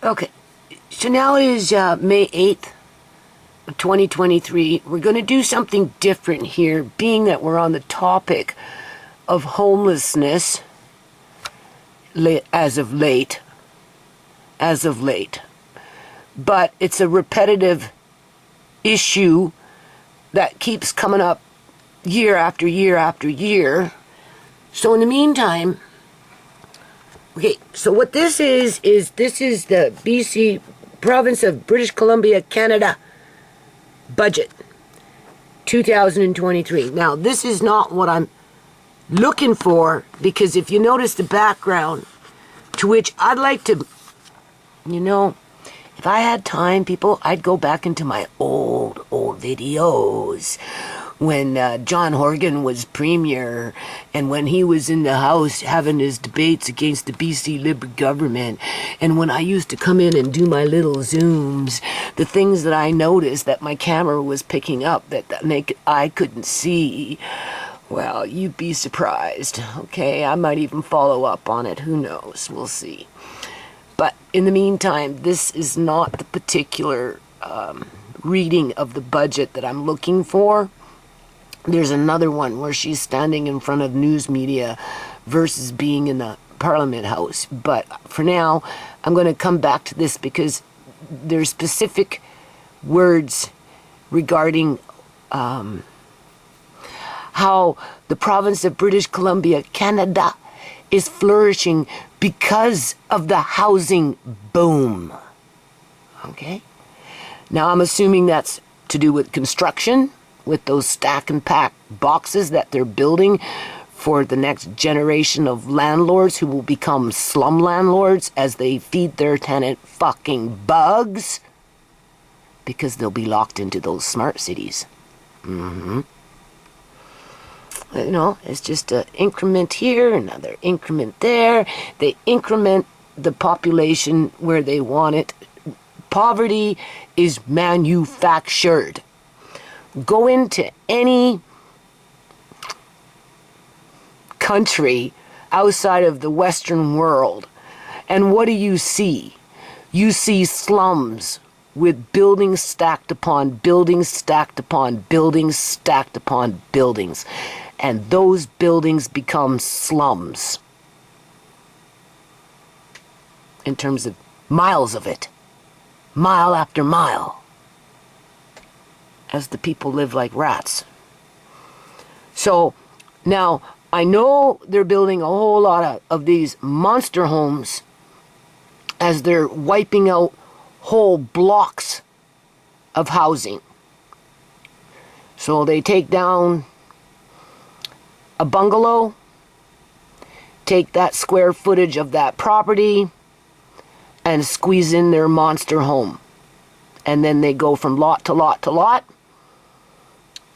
Okay, so now it is May 8th, 2023. We're going to do something different here, being that we're on the topic of homelessness as of late. But it's a repetitive issue that keeps coming up year after year after year. So in the meantime, okay, so what this is this is the BC Province of British Columbia, Canada budget 2023. Now, this is not what I'm looking for, because if you notice the background, to which I'd like to, if I had time, people, I'd go back into my old videos when John Horgan was premier and when he was in the House having his debates against the BC Liberal government, and when I used to come in and do my little zooms, the things that I noticed that my camera was picking up that the naked eye couldn't see, well, you'd be surprised, okay? I might even follow up on it, who knows, we'll see. But in the meantime, this is not the particular reading of the budget that I'm looking for. There's another one where she's standing in front of news media versus being in the Parliament House. But for now, I'm going to come back to this because there's specific words regarding how the province of British Columbia, Canada, is flourishing because of the housing boom. Okay? Now, I'm assuming that's to do with construction, with those stack and pack boxes that they're building for the next generation of landlords who will become slum landlords as they feed their tenant fucking bugs, because they'll be locked into those smart cities. It's just an increment here, another increment there. They increment the population where they want it. Poverty is manufactured. Go into any country outside of the Western world, and what do you see? You see slums with buildings stacked upon buildings stacked upon buildings stacked upon buildings. And those buildings become slums in terms of miles of it, mile after mile, as the people live like rats. So now I know they're building a whole lot of these monster homes as they're wiping out whole blocks of housing. So they take down a bungalow, take that square footage of that property, and squeeze in their monster home. And then they go from lot to lot to lot.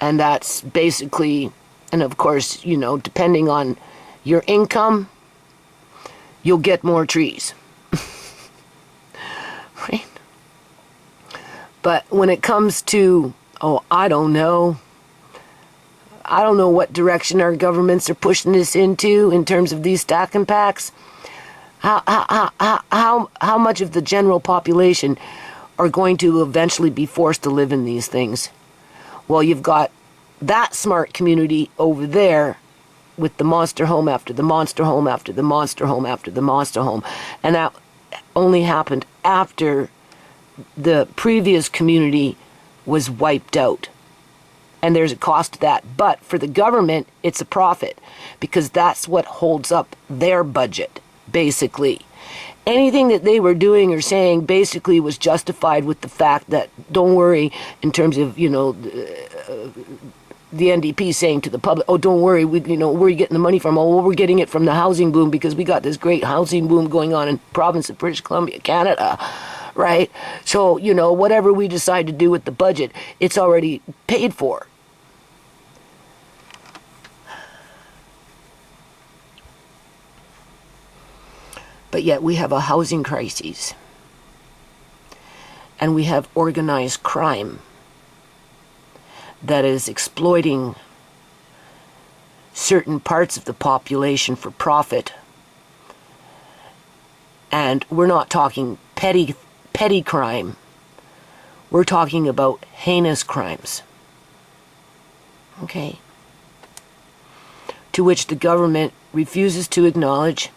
And that's basically, and of course, depending on your income, you'll get more trees. Right? But when it comes to, I don't know what direction our governments are pushing this into in terms of these stack and packs. How much of the general population are going to eventually be forced to live in these things? Well, you've got that smart community over there with the monster home after the monster home after the monster home after the monster home. And that only happened after the previous community was wiped out. And there's a cost to that. But for the government, it's a profit, because that's what holds up their budget, basically. Anything that they were doing or saying basically was justified with the fact that, don't worry, in terms of, the NDP saying to the public, don't worry, where are you getting the money from? We're getting it from the housing boom, because we got this great housing boom going on in the province of British Columbia, Canada, right? So, whatever we decide to do with the budget, it's already paid for. But yet we have a housing crisis. And we have organized crime that is exploiting certain parts of the population for profit. And we're not talking petty crime. We're talking about heinous crimes. Okay? To which the government refuses to acknowledge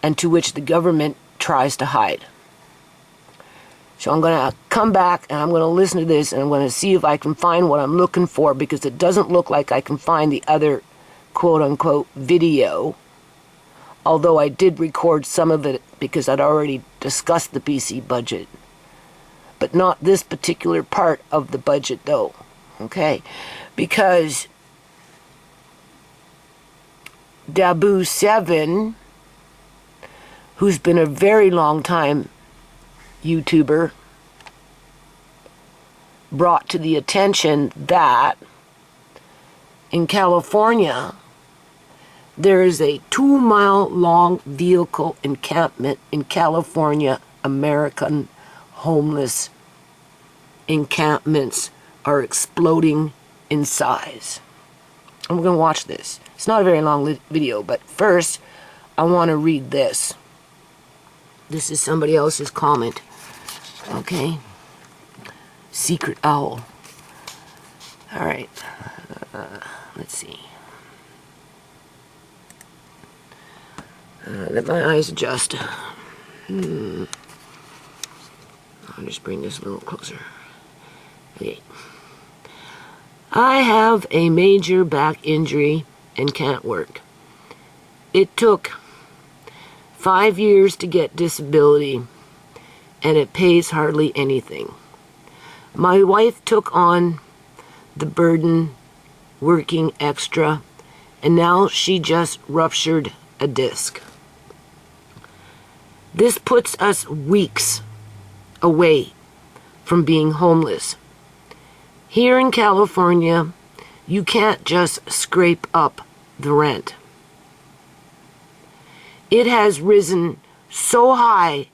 and to which the government tries to hide. So I'm going to come back and I'm going to listen to this and I'm going to see if I can find what I'm looking for, because it doesn't look like I can find the other quote-unquote video, although I did record some of it because I'd already discussed the BC budget. But not this particular part of the budget, though. Okay? Because Dabu7, who's been a very long time YouTuber, brought to the attention that in California there is a 2-mile long vehicle encampment in California. American homeless encampments are exploding in size. And we're going to watch this. It's not a very long video, but first I want to read this. This is somebody else's comment. Okay. Secret Owl. Alright. Let's see. Let my eyes adjust. I'll just bring this a little closer. Okay. I have a major back injury and can't work. It took 5 years to get disability, and it pays hardly anything. My wife took on the burden working extra, and now she just ruptured a disc. This puts us weeks away from being homeless. Here in California, you can't just scrape up the rent. It has risen so high,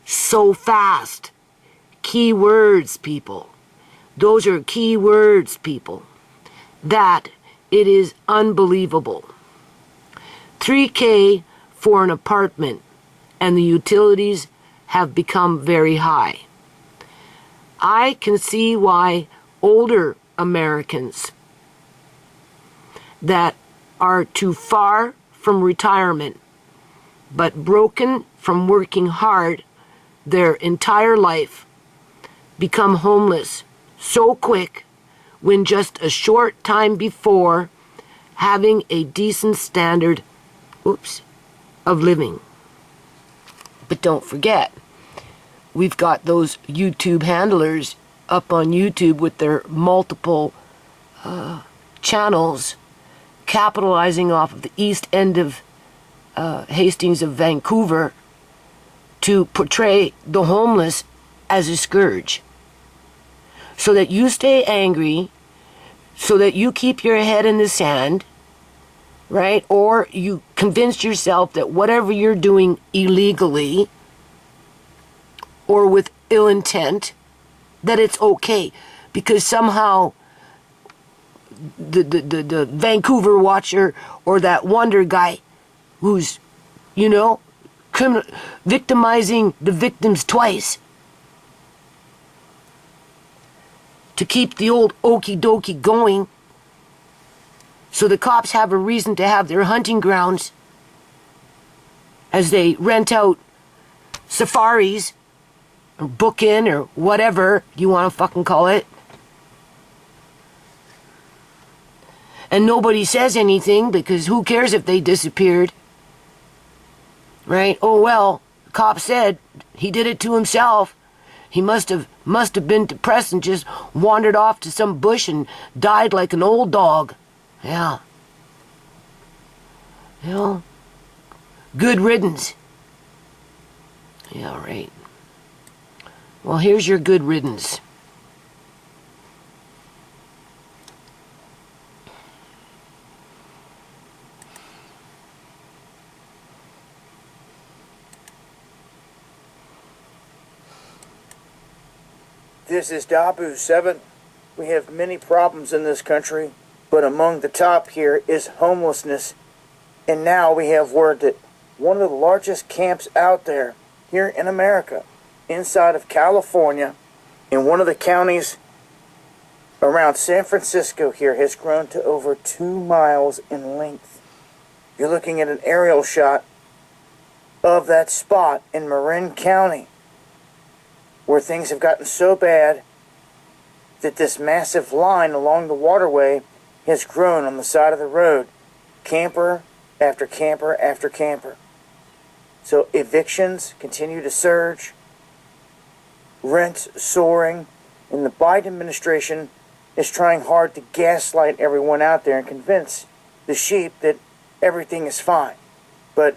so fast. Key words, people. Those are key words, people. That it is unbelievable. $3,000 for an apartment, and the utilities have become very high. I can see why older Americans that are too far from retirement but broken from working hard their entire life become homeless so quick when just a short time before having a decent standard of living. But don't forget, we've got those YouTube handlers up on YouTube with their multiple channels capitalizing off of the east end of Hastings of Vancouver to portray the homeless as a scourge. So that you stay angry, so that you keep your head in the sand, right? Or you convince yourself that whatever you're doing illegally or with ill intent, that it's okay. Because somehow the Vancouver Watcher or that Wonder guy who's, victimizing the victims twice to keep the old okie dokie going, so the cops have a reason to have their hunting grounds as they rent out safaris or book in or whatever you want to fucking call it. And nobody says anything because who cares if they disappeared? Right? Oh well, the cop said he did it to himself. He must have been depressed and just wandered off to some bush and died like an old dog. Yeah. Good riddance. Yeah, right. Well, here's your good riddance. This is Dabu7. We have many problems in this country, but among the top here is homelessness. And now we have word that one of the largest camps out there here in America inside of California, in one of the counties around San Francisco here, has grown to over 2 miles in length. You're looking at an aerial shot of that spot in Marin County, where things have gotten so bad that this massive line along the waterway has grown on the side of the road, camper after camper after camper. So evictions continue to surge, rents soaring, and the Biden administration is trying hard to gaslight everyone out there and convince the sheep that everything is fine. But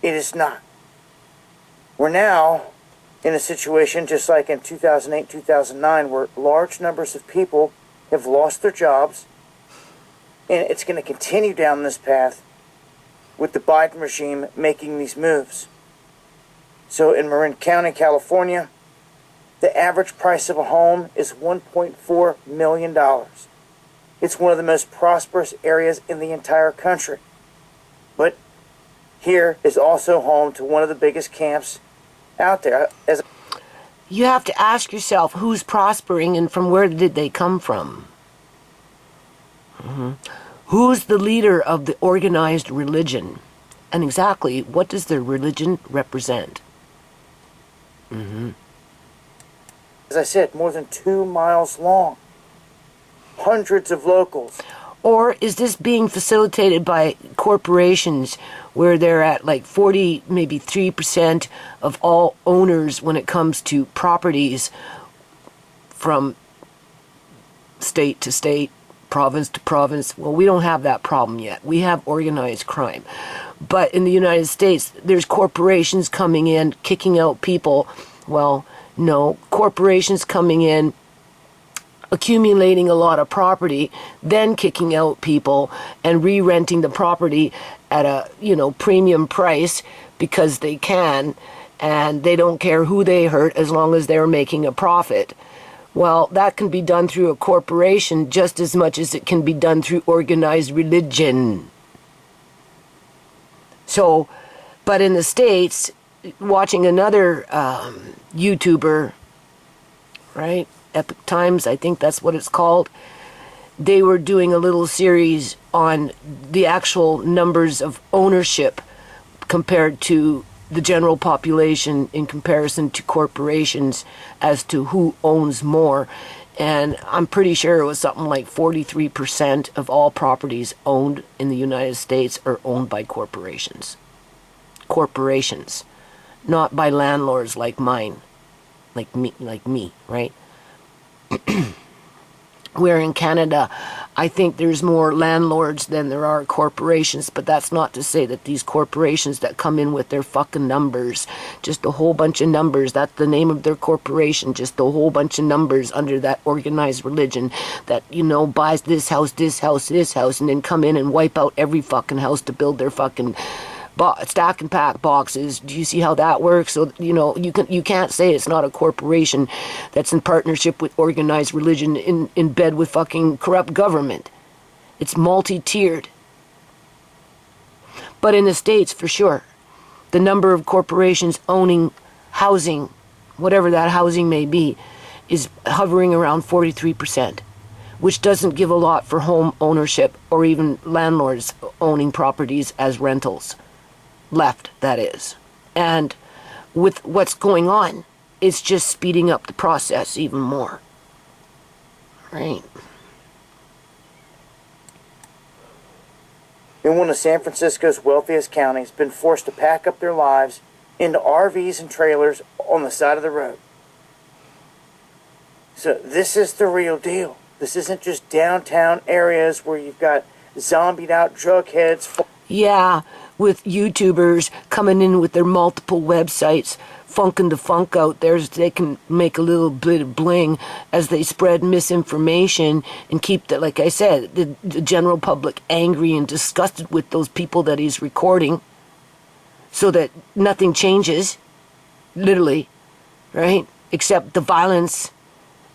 it is not. We're now in a situation just like in 2008, 2009, where large numbers of people have lost their jobs, and it's going to continue down this path with the Biden regime making these moves. So in Marin County, California, the average price of a home is $1.4 million. It's one of the most prosperous areas in the entire country. But here is also home to one of the biggest camps out there. You have to ask yourself who's prospering and from where did they come from? Who's the leader of the organized religion? And exactly what does their religion represent? As I said, more than 2 miles long. Hundreds of locals. Or is this being facilitated by corporations where they're at like 40, maybe 3% of all owners when it comes to properties from state to state, province to province? Well, we don't have that problem yet. We have organized crime. But in the United States, there's corporations coming in, kicking out people. Well, no, corporations coming in, accumulating a lot of property, then kicking out people and re-renting the property at a, premium price because they can, and they don't care who they hurt as long as they're making a profit. Well, that can be done through a corporation just as much as it can be done through organized religion. So, but in the States, watching another YouTuber, right? Epic Times, I think that's what it's called. They were doing a little series on the actual numbers of ownership compared to the general population in comparison to corporations as to who owns more. And I'm pretty sure it was something like 43% of all properties owned in the United States are owned by corporations. Corporations, not by landlords like mine, like me, right? Where in Canada, I think there's more landlords than there are corporations, but that's not to say that these corporations that come in with their fucking numbers, just a whole bunch of numbers, that's the name of their corporation, just a whole bunch of numbers under that organized religion that, buys this house, this house, this house, and then come in and wipe out every fucking house to build their fucking stack and pack boxes. Do you see how that works? So you can't say it's not a corporation that's in partnership with organized religion in bed with fucking corrupt government. It's multi-tiered. But in the States, for sure, the number of corporations owning housing, whatever that housing may be, is hovering around 43%, which doesn't give a lot for home ownership or even landlords owning properties as rentals. Left, that is. And with what's going on, it's just speeding up the process even more. Right. In one of San Francisco's wealthiest counties, been forced to pack up their lives into RVs and trailers on the side of the road. So this is the real deal. This isn't just downtown areas where you've got zombied out drug heads. Yeah, with YouTubers coming in with their multiple websites, funking the funk out there so they can make a little bit of bling as they spread misinformation and keep, like I said, the general public angry and disgusted with those people that he's recording so that nothing changes, literally, right? Except the violence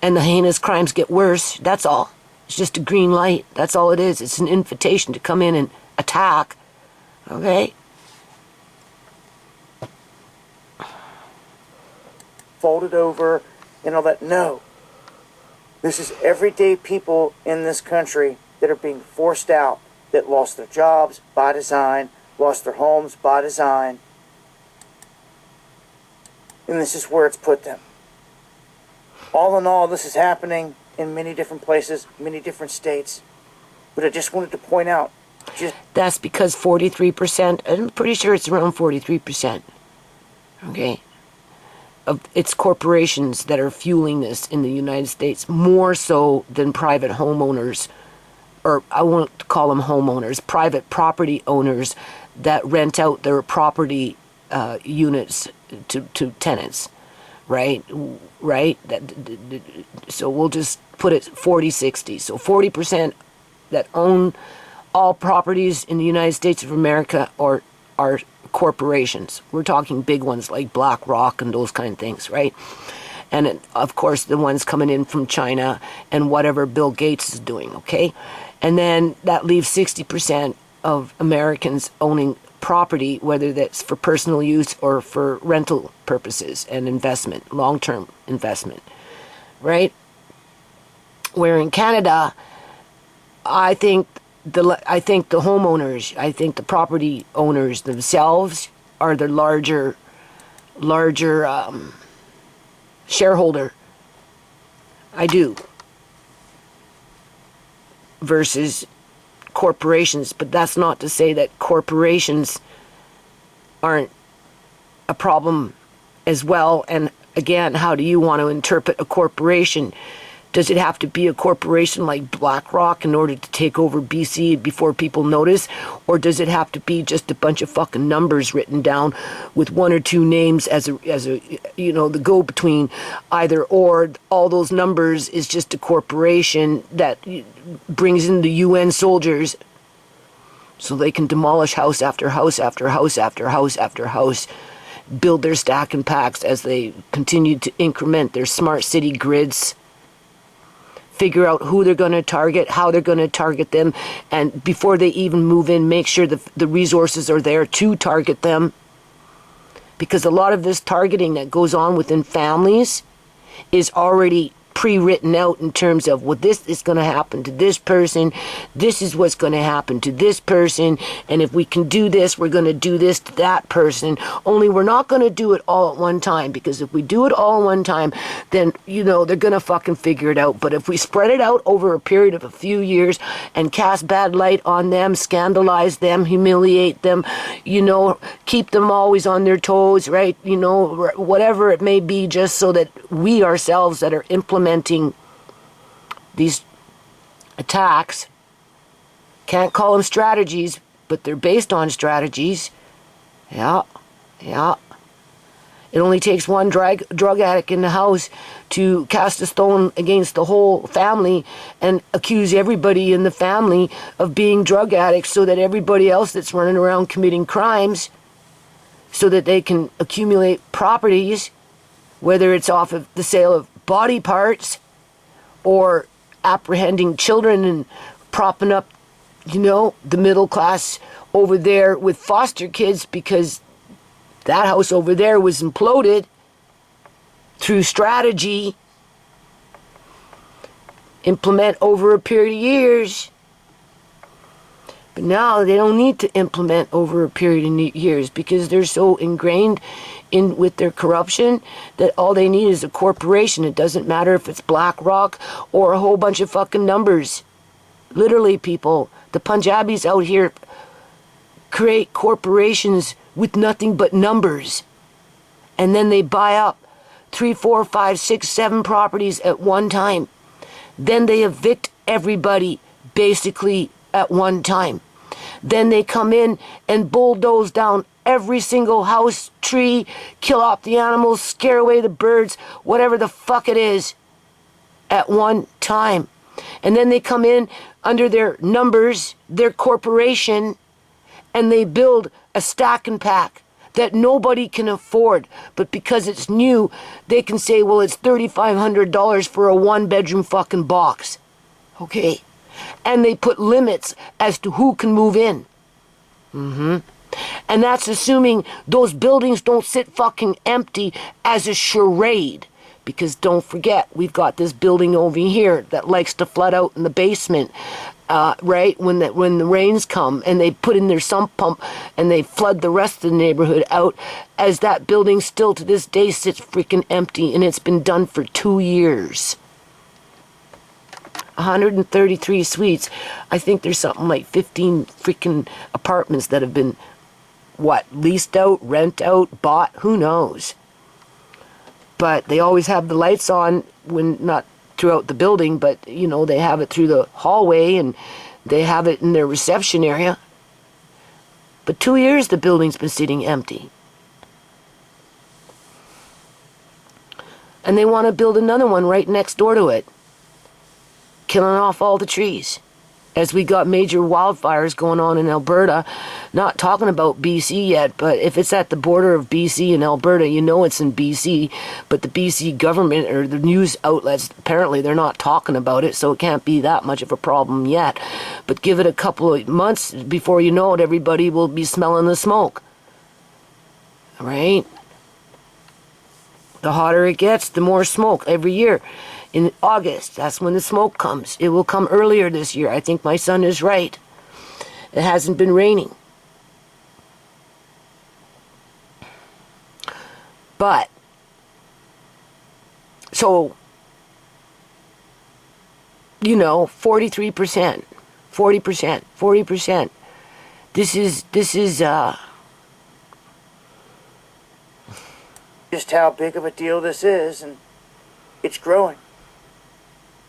and the heinous crimes get worse. That's all. It's just a green light. That's all it is. It's an invitation to come in and attack. Okay? folded over and all that. No. This is everyday people in this country that are being forced out, that lost their jobs by design, lost their homes by design. And this is where it's put them. All in all, this is happening in many different places, many different states. But I just wanted to point out. That's because 43%, I'm pretty sure it's around 43%, okay, of it's corporations that are fueling this in the United States, more so than private homeowners, or I won't call them homeowners, private property owners that rent out their property units to tenants, right? So we'll just put it 40-60. So 40% that own all properties in the United States of America are corporations. We're talking big ones like BlackRock and those kind of things, right? And of course the ones coming in from China and whatever Bill Gates is doing, okay? And then that leaves 60% of Americans owning property, whether that's for personal use or for rental purposes and investment, long-term investment, right? Where in Canada, I think the homeowners, I think the property owners themselves are the larger shareholder. I do. Versus corporations, but that's not to say that corporations aren't a problem as well. And again, how do you want to interpret a corporation? Does it have to be a corporation like BlackRock in order to take over BC before people notice? Or does it have to be just a bunch of fucking numbers written down with one or two names as a the go-between either or? All those numbers is just a corporation that brings in the UN soldiers so they can demolish house after house after house after house after house, build their stack and packs as they continue to increment their smart city grids, figure out who they're going to target, how they're going to target them, and before they even move in, make sure the resources are there to target them. Because a lot of this targeting that goes on within families is already pre-written out in terms of, well, this is going to happen to this person, this is what's going to happen to this person, and if we can do this, we're going to do this to that person. Only we're not going to do it all at one time, because if we do it all at one time, then, they're going to fucking figure it out. But if we spread it out over a period of a few years and cast bad light on them, scandalize them, humiliate them, keep them always on their toes, right? Whatever it may be, just so that we ourselves that are implementing these attacks, can't call them strategies, but they're based on strategies. Yeah. It only takes one drug addict in the house to cast a stone against the whole family and accuse everybody in the family of being drug addicts, so that everybody else that's running around committing crimes, so that they can accumulate properties, whether it's off of the sale of body parts or apprehending children and propping up, the middle class over there with foster kids, because that house over there was imploded through strategy, implement over a period of years. But now they don't need to implement over a period of years, because they're so ingrained in with their corruption that all they need is a corporation. It doesn't matter if it's BlackRock or a whole bunch of fucking numbers. Literally, people, the Punjabis out here create corporations with nothing but numbers, and then they buy up 3, 4, 5, 6, 7 properties at one time. Then they evict everybody basically at one time. Then they come in and bulldoze down every single house, tree, kill off the animals, scare away the birds, whatever the fuck it is, at one time. And then they come in under their numbers, their corporation, and they build a stack and pack that nobody can afford. But because it's new, they can say, well, it's $3,500 for a 1-bedroom fucking box. Okay? And they put limits as to who can move in. And that's assuming those buildings don't sit fucking empty as a charade. Because don't forget, we've got this building over here that likes to flood out in the basement, right? When the rains come and they put in their sump pump and they flood the rest of the neighborhood out, as that building still to this day sits freaking empty, and it's been done for 2 years. 133 suites. I think there's something like 15 freaking apartments that have been, leased out, rent out, bought, who knows. But they always have the lights on, when not throughout the building, but, they have it through the hallway and they have it in their reception area. But 2 years the building's been sitting empty. And they want to build another one right next door to it, killing off all the trees. As we got major wildfires going on in Alberta, not talking about BC yet, but if it's at the border of BC and Alberta, it's in BC, but the BC government or the news outlets, apparently they're not talking about it, so it can't be that much of a problem yet. But give it a couple of months, before you know it, everybody will be smelling the smoke. Right? The hotter it gets, the more smoke every year. In August, that's when the smoke comes. It will come earlier this year. I think my son is right. It hasn't been raining. But, so, 43%, 40%, 40%. This is, just how big of a deal this is, and it's growing.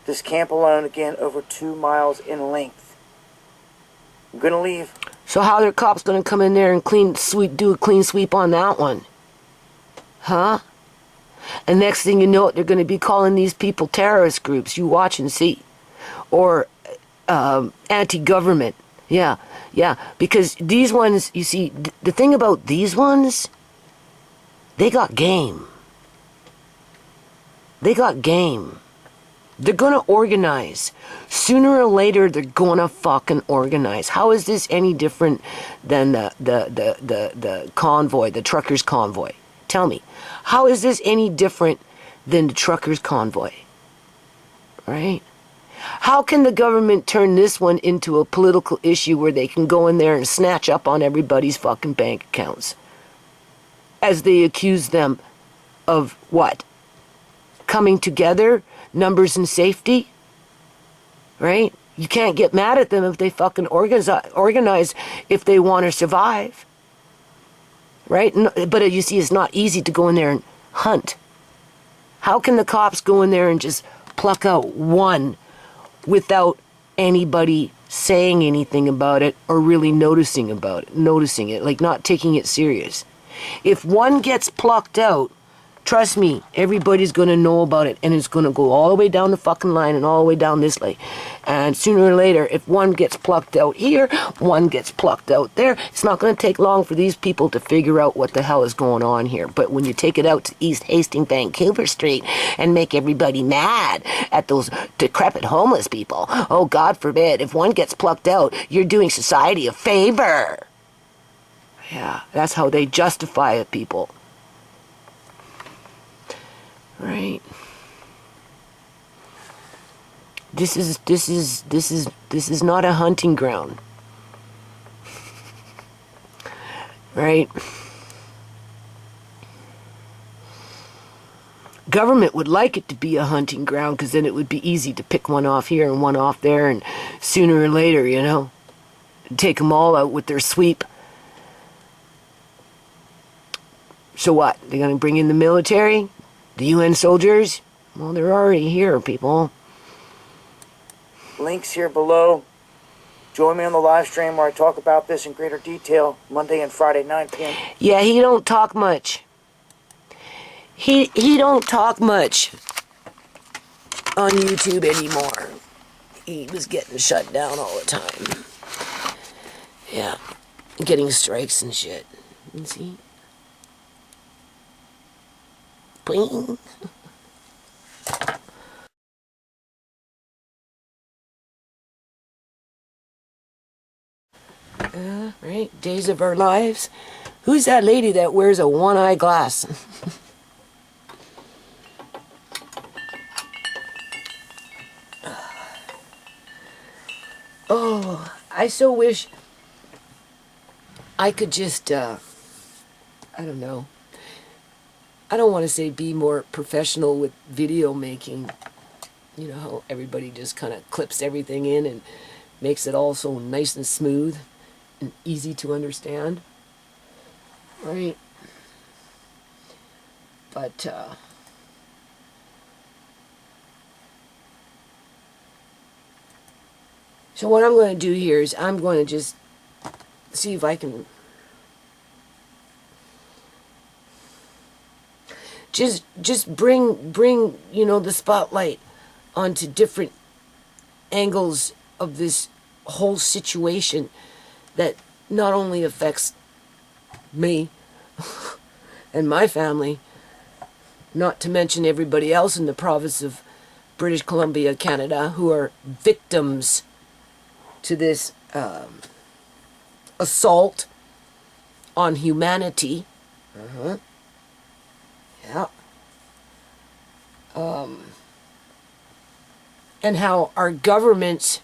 This camp alone, again, over 2 miles in length. I'm gonna leave. So how are the cops gonna come in there and do a clean sweep on that one? Huh? And next thing you know, they're gonna be calling these people terrorist groups. You watch and see. Or anti-government. Yeah. Because these ones, you see, the thing about these ones, they got game. They got game. They're gonna organize. Sooner or later, they're gonna fucking organize. How is this any different than the convoy, the truckers' convoy? Tell me. How is this any different than the truckers' convoy? Right? How can the government turn this one into a political issue where they can go in there and snatch up on everybody's fucking bank accounts? As they accuse them of what? Coming together? Numbers and safety, right? You can't get mad at them if they fucking organize if they want to survive, right? But you see, it's not easy to go in there and hunt. How can the cops go in there and just pluck out one without anybody saying anything about it or really noticing it, like not taking it serious? If one gets plucked out, trust me, everybody's going to know about it, and it's going to go all the way down the fucking line and all the way down this way. And sooner or later, if one gets plucked out here, one gets plucked out there, it's not going to take long for these people to figure out what the hell is going on here. But when you take it out to East Hastings, Vancouver Street and make everybody mad at those decrepit homeless people, oh, God forbid, if one gets plucked out, you're doing society a favor. Yeah, that's how they justify it, people. Right. This is not a hunting ground. Right? Government would like it to be a hunting ground, because then it would be easy to pick one off here and one off there, and sooner or later, take them all out with their sweep. So what? They're going to bring in the military? The UN soldiers? Well, they're already here, people. Links here below. Join me on the live stream where I talk about this in greater detail Monday and Friday, 9 p.m. Yeah, he don't talk much. He don't talk much on YouTube anymore. He was getting shut down all the time. Yeah, getting strikes and shit. You see? Bling. Right? right? Days of Our Lives. Who's that lady that wears a one-eye glass? Oh, I so wish I could just, I don't know. I don't want to say be more professional with video making. You know how everybody just kind of clips everything in and makes it all so nice and smooth and easy to understand. Right? But, so what I'm going to do here is I'm going to just see if I can just bring you know, the spotlight onto different angles of this whole situation that not only affects me and my family, not to mention everybody else in the province of British Columbia, Canada, who are victims to this assault on humanity. Yeah. And how our governments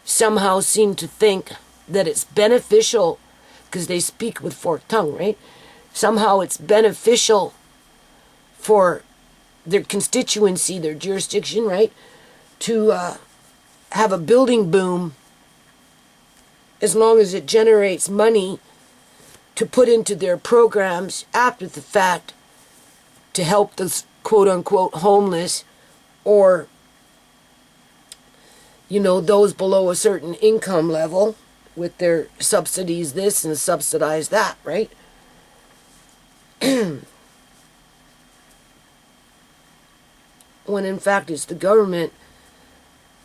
somehow seem to think that it's beneficial, because they speak with forked tongue, right? Somehow it's beneficial for their constituency, their jurisdiction, right, to have a building boom as long as it generates money to put into their programs after the fact to help the quote-unquote homeless, or, you know, those below a certain income level with their subsidies this and subsidize that, right? When in fact it's the government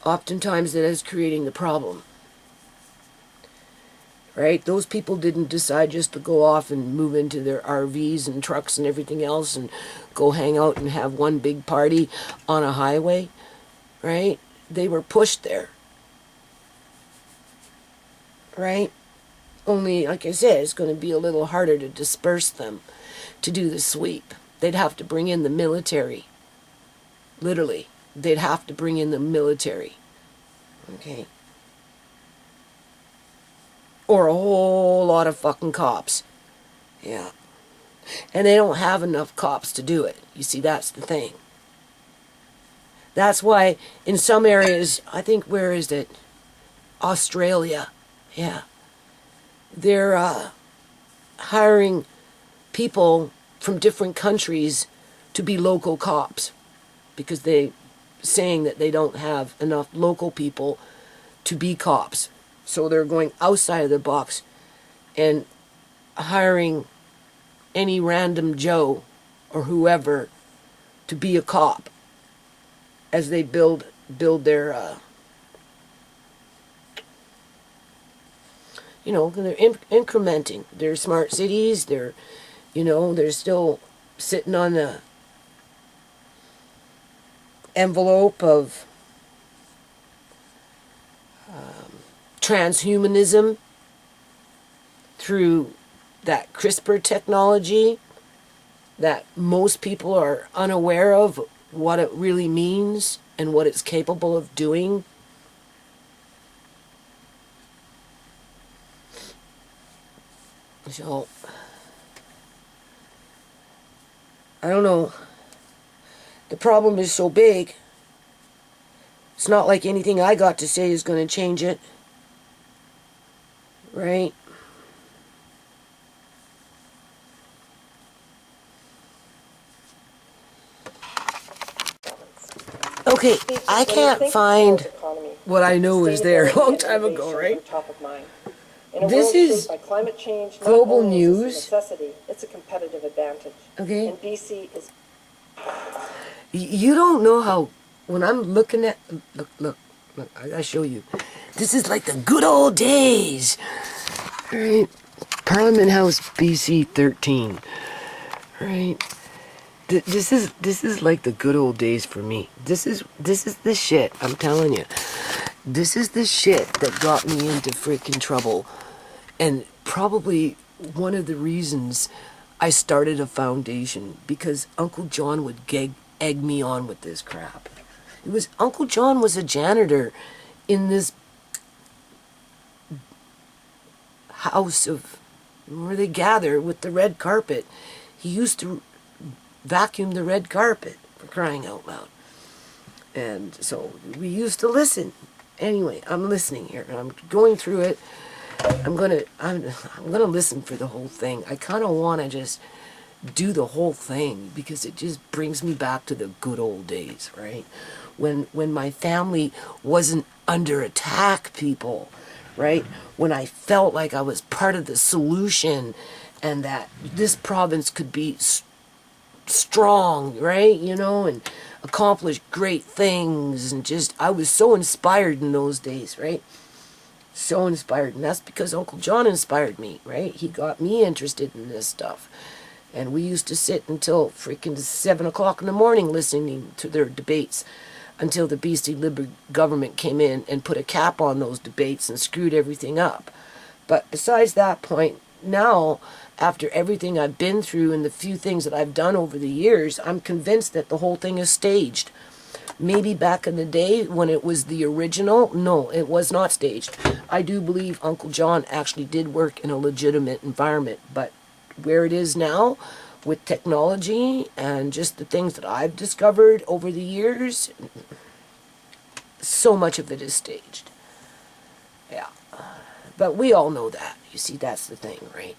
oftentimes that is creating the problem. Right? Those people didn't decide just to go off and move into their RVs and trucks and everything else and go hang out and have one big party on a highway. Right? They were pushed there. Right? Only, like I said, it's going to be a little harder to disperse them, to do the sweep. They'd have to bring in the military. Literally. They'd have to bring in the military. Okay? Or a whole lot of fucking cops. Yeah. And they don't have enough cops to do it. You see, that's the thing. That's why in some areas, I think, where is it? Australia. Yeah. They're hiring people from different countries to be local cops, because they saying that they don't have enough local people to be cops. So they're going outside of the box and hiring any random Joe or whoever to be a cop as they build their, you know, they're incrementing their smart cities. They're, you know, they're still sitting on the envelope of transhumanism through that CRISPR technology that most people are unaware of what it really means and what it's capable of doing. So, I don't know. The problem is so big, it's not like anything I got to say is going to change it. Right? Okay, I can't find what I know is there a long time ago, right? This is global news. It's a competitive advantage. Okay. And BC is. You don't know how, when I'm looking at, look, I gotta show you. This is like the good old days. Right? Parliament House, BC 13. Right? This is like the good old days for me. This is the shit, I'm telling you. This is the shit that got me into freaking trouble And probably one of the reasons I started a foundation, because Uncle John would egg me on with this crap. Uncle John was a janitor in this house of where they gather with the red carpet. He used to vacuum the red carpet, for crying out loud. And so we used to listen. Anyway, I'm listening here, and I'm going through it. I'm gonna listen for the whole thing. I kind of want to just do the whole thing because it just brings me back to the good old days, right? When my family wasn't under attack, people, right? When I felt like I was part of the solution, and that this province could be strong, right? You know, and accomplish great things, and just I was so inspired in those days, right? So inspired, and that's because Uncle John inspired me, right? He got me interested in this stuff. And we used to sit until freaking 7 o'clock in the morning listening to their debates until the BC Liberal government came in and put a cap on those debates and screwed everything up. But besides that point, now, after everything I've been through and the few things that I've done over the years, I'm convinced that the whole thing is staged. Maybe back in the day when it was the original, no, it was not staged. I do believe Uncle John actually did work in a legitimate environment, but where it is now, with technology and just the things that I've discovered over the years, so much of it is staged. Yeah. But we all know that. You see, that's the thing, right?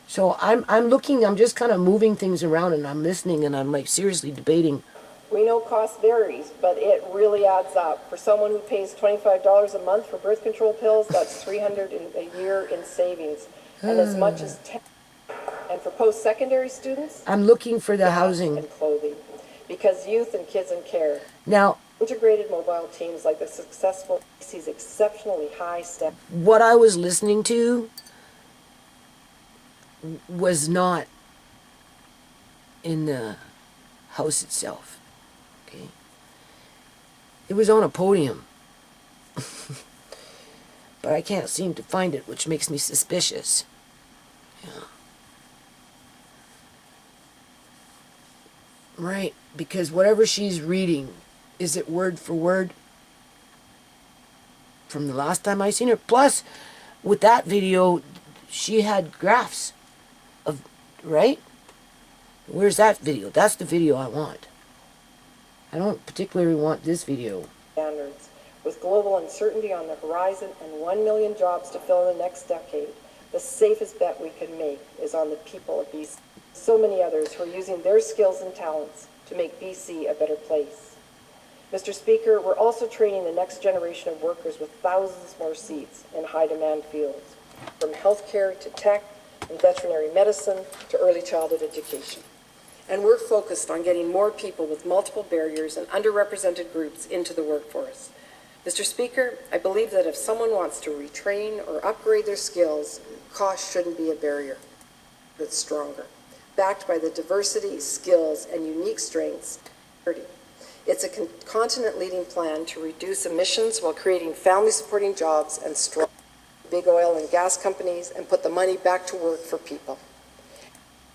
So I'm just kind of moving things around, and I'm listening, and I'm like seriously debating. We know cost varies, but it really adds up. For someone who pays $25 a month for birth control pills, that's $300 a year in savings, and as much as 10. And for post-secondary students, I'm looking for the housing and clothing, because youth and kids in care. Now, integrated mobile teams like the successful BC's exceptionally high step. What I was listening to was not in the house itself. Okay, it was on a podium, but I can't seem to find it, which makes me suspicious. Yeah. Right, because whatever she's reading, is it word for word from the last time I seen her? Plus, with that video, she had graphs of, right? Where's that video? That's the video I want. I don't particularly want this video. Standards. With global uncertainty on the horizon and 1 million jobs to fill in the next decade, the safest bet we can make is on the people of BC. So many others who are using their skills and talents to make BC a better place. Mr. Speaker, we're also training the next generation of workers with thousands more seats in high-demand fields, from healthcare to tech and veterinary medicine to early childhood education. And we're focused on getting more people with multiple barriers and underrepresented groups into the workforce. Mr. Speaker, I believe that if someone wants to retrain or upgrade their skills, cost shouldn't be a barrier. It's stronger, backed by the diversity, skills, and unique strengths. It's a continent-leading plan to reduce emissions while creating family-supporting jobs and strong big oil and gas companies and put the money back to work for people.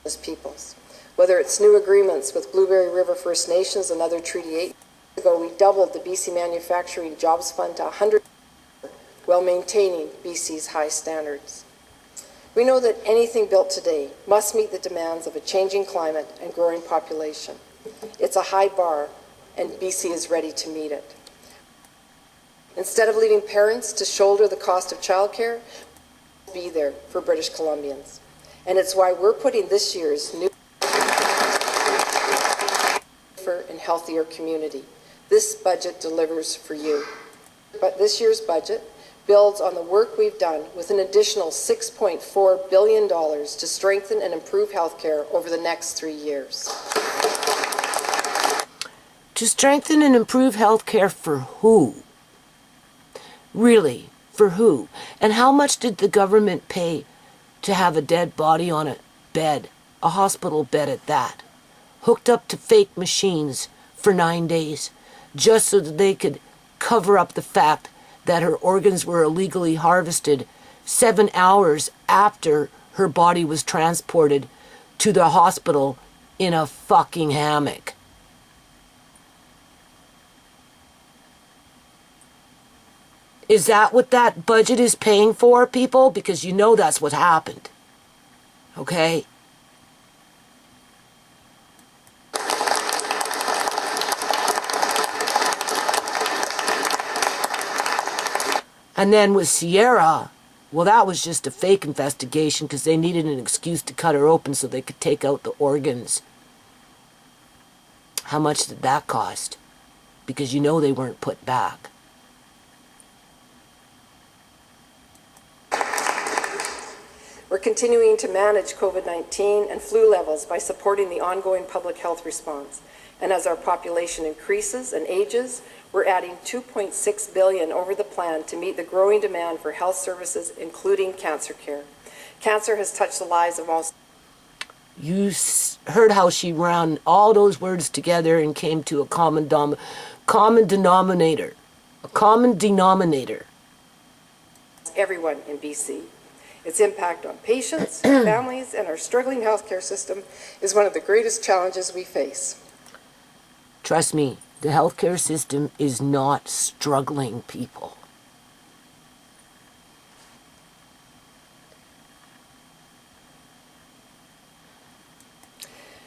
As peoples. Whether it's new agreements with Blueberry River First Nations and other Treaty 8 years ago, we doubled the BC Manufacturing Jobs Fund to $100 while maintaining BC's high standards. We know that anything built today must meet the demands of a changing climate and growing population. It's a high bar, and BC is ready to meet it. Instead of leaving parents to shoulder the cost of childcare, we'll be there for British Columbians. And it's why we're putting this year's new and healthier community. This budget delivers for you. But this year's budget builds on the work we've done with an additional $6.4 billion to strengthen and improve healthcare over the next 3 years. To strengthen and improve healthcare for who? Really, for who? And how much did the government pay to have a dead body on a bed, a hospital bed at that, hooked up to fake machines for 9 days, just so that they could cover up the fact that her organs were illegally harvested 7 hours after her body was transported to the hospital in a fucking hammock. Is that what that budget is paying for, people? Because you know that's what happened. Okay? And then with Sierra, well, that was just a fake investigation because they needed an excuse to cut her open so they could take out the organs. How much did that cost? Because you know they weren't put back. We're continuing to manage COVID-19 and flu levels by supporting the ongoing public health response. And as our population increases and ages, we're adding $2.6 billion over the plan to meet the growing demand for health services, including cancer care. Cancer has touched the lives of all. You heard how she ran all those words together and came to a common denominator. A common denominator. Everyone in BC. Its impact on patients, families, and our struggling healthcare system is one of the greatest challenges we face. Trust me, the healthcare system is not struggling, people.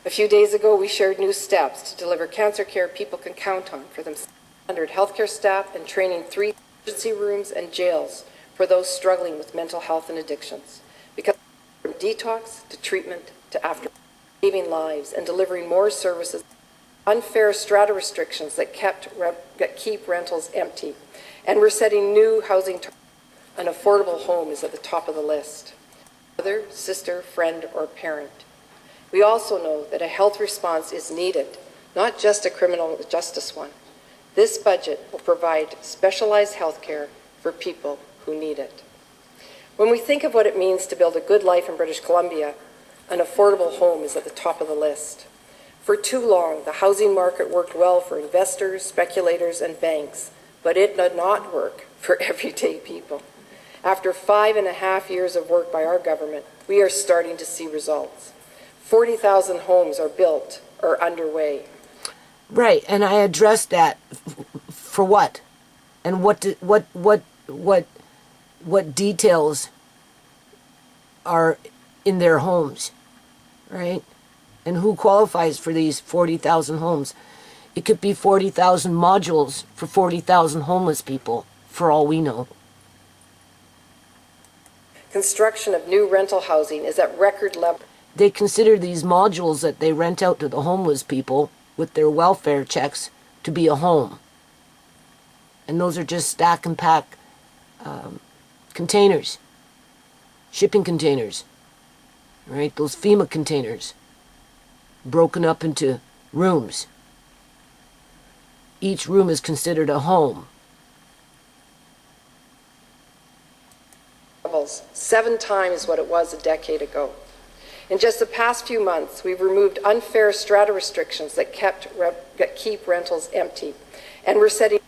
A few days ago, we shared new steps to deliver cancer care people can count on for themselves. 100 healthcare staff and training 3 emergency rooms and jails for those struggling with mental health and addictions. Because from detox to treatment to after, saving lives and delivering more services, unfair strata restrictions that keep rentals empty. And we're setting new housing targets. An affordable home is at the top of the list. Mother, sister, friend, or parent. We also know that a health response is needed, not just a criminal justice one. This budget will provide specialized health care for people who need it. When we think of what it means to build a good life in British Columbia, an affordable home is at the top of the list. For too long, the housing market worked well for investors, speculators, and banks, but it did not work for everyday people. After 5.5 years of work by our government, we are starting to see results. 40,000 homes are built or underway. Right, and I addressed that for what? And what details are in their homes, right? And who qualifies for these 40,000 homes? It could be 40,000 modules for 40,000 homeless people, for all we know. Construction of new rental housing is at record level. They consider these modules that they rent out to the homeless people with their welfare checks to be a home. And those are just stack and pack containers, shipping containers, right? Those FEMA containers, broken up into rooms. Each room is considered a home. 7 times what it was a decade ago. In just the past few months, we've removed unfair strata restrictions that keep rentals empty. And we're setting...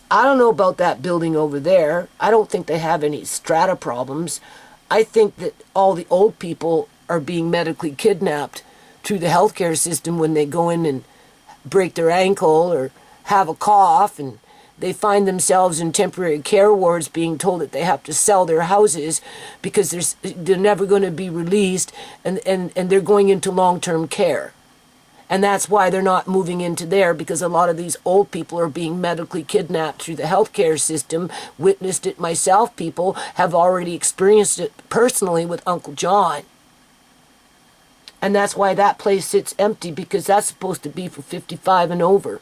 I don't know about that building over there. I don't think they have any strata problems. I think that all the old people are being medically kidnapped through the healthcare system when they go in and break their ankle or have a cough, and they find themselves in temporary care wards being told that they have to sell their houses because they're never going to be released, and they're going into long-term care. And that's why they're not moving into there, because a lot of these old people are being medically kidnapped through the healthcare system. Witnessed it myself. People have already experienced it personally with Uncle John. And that's why that place sits empty, because that's supposed to be for 55 and over.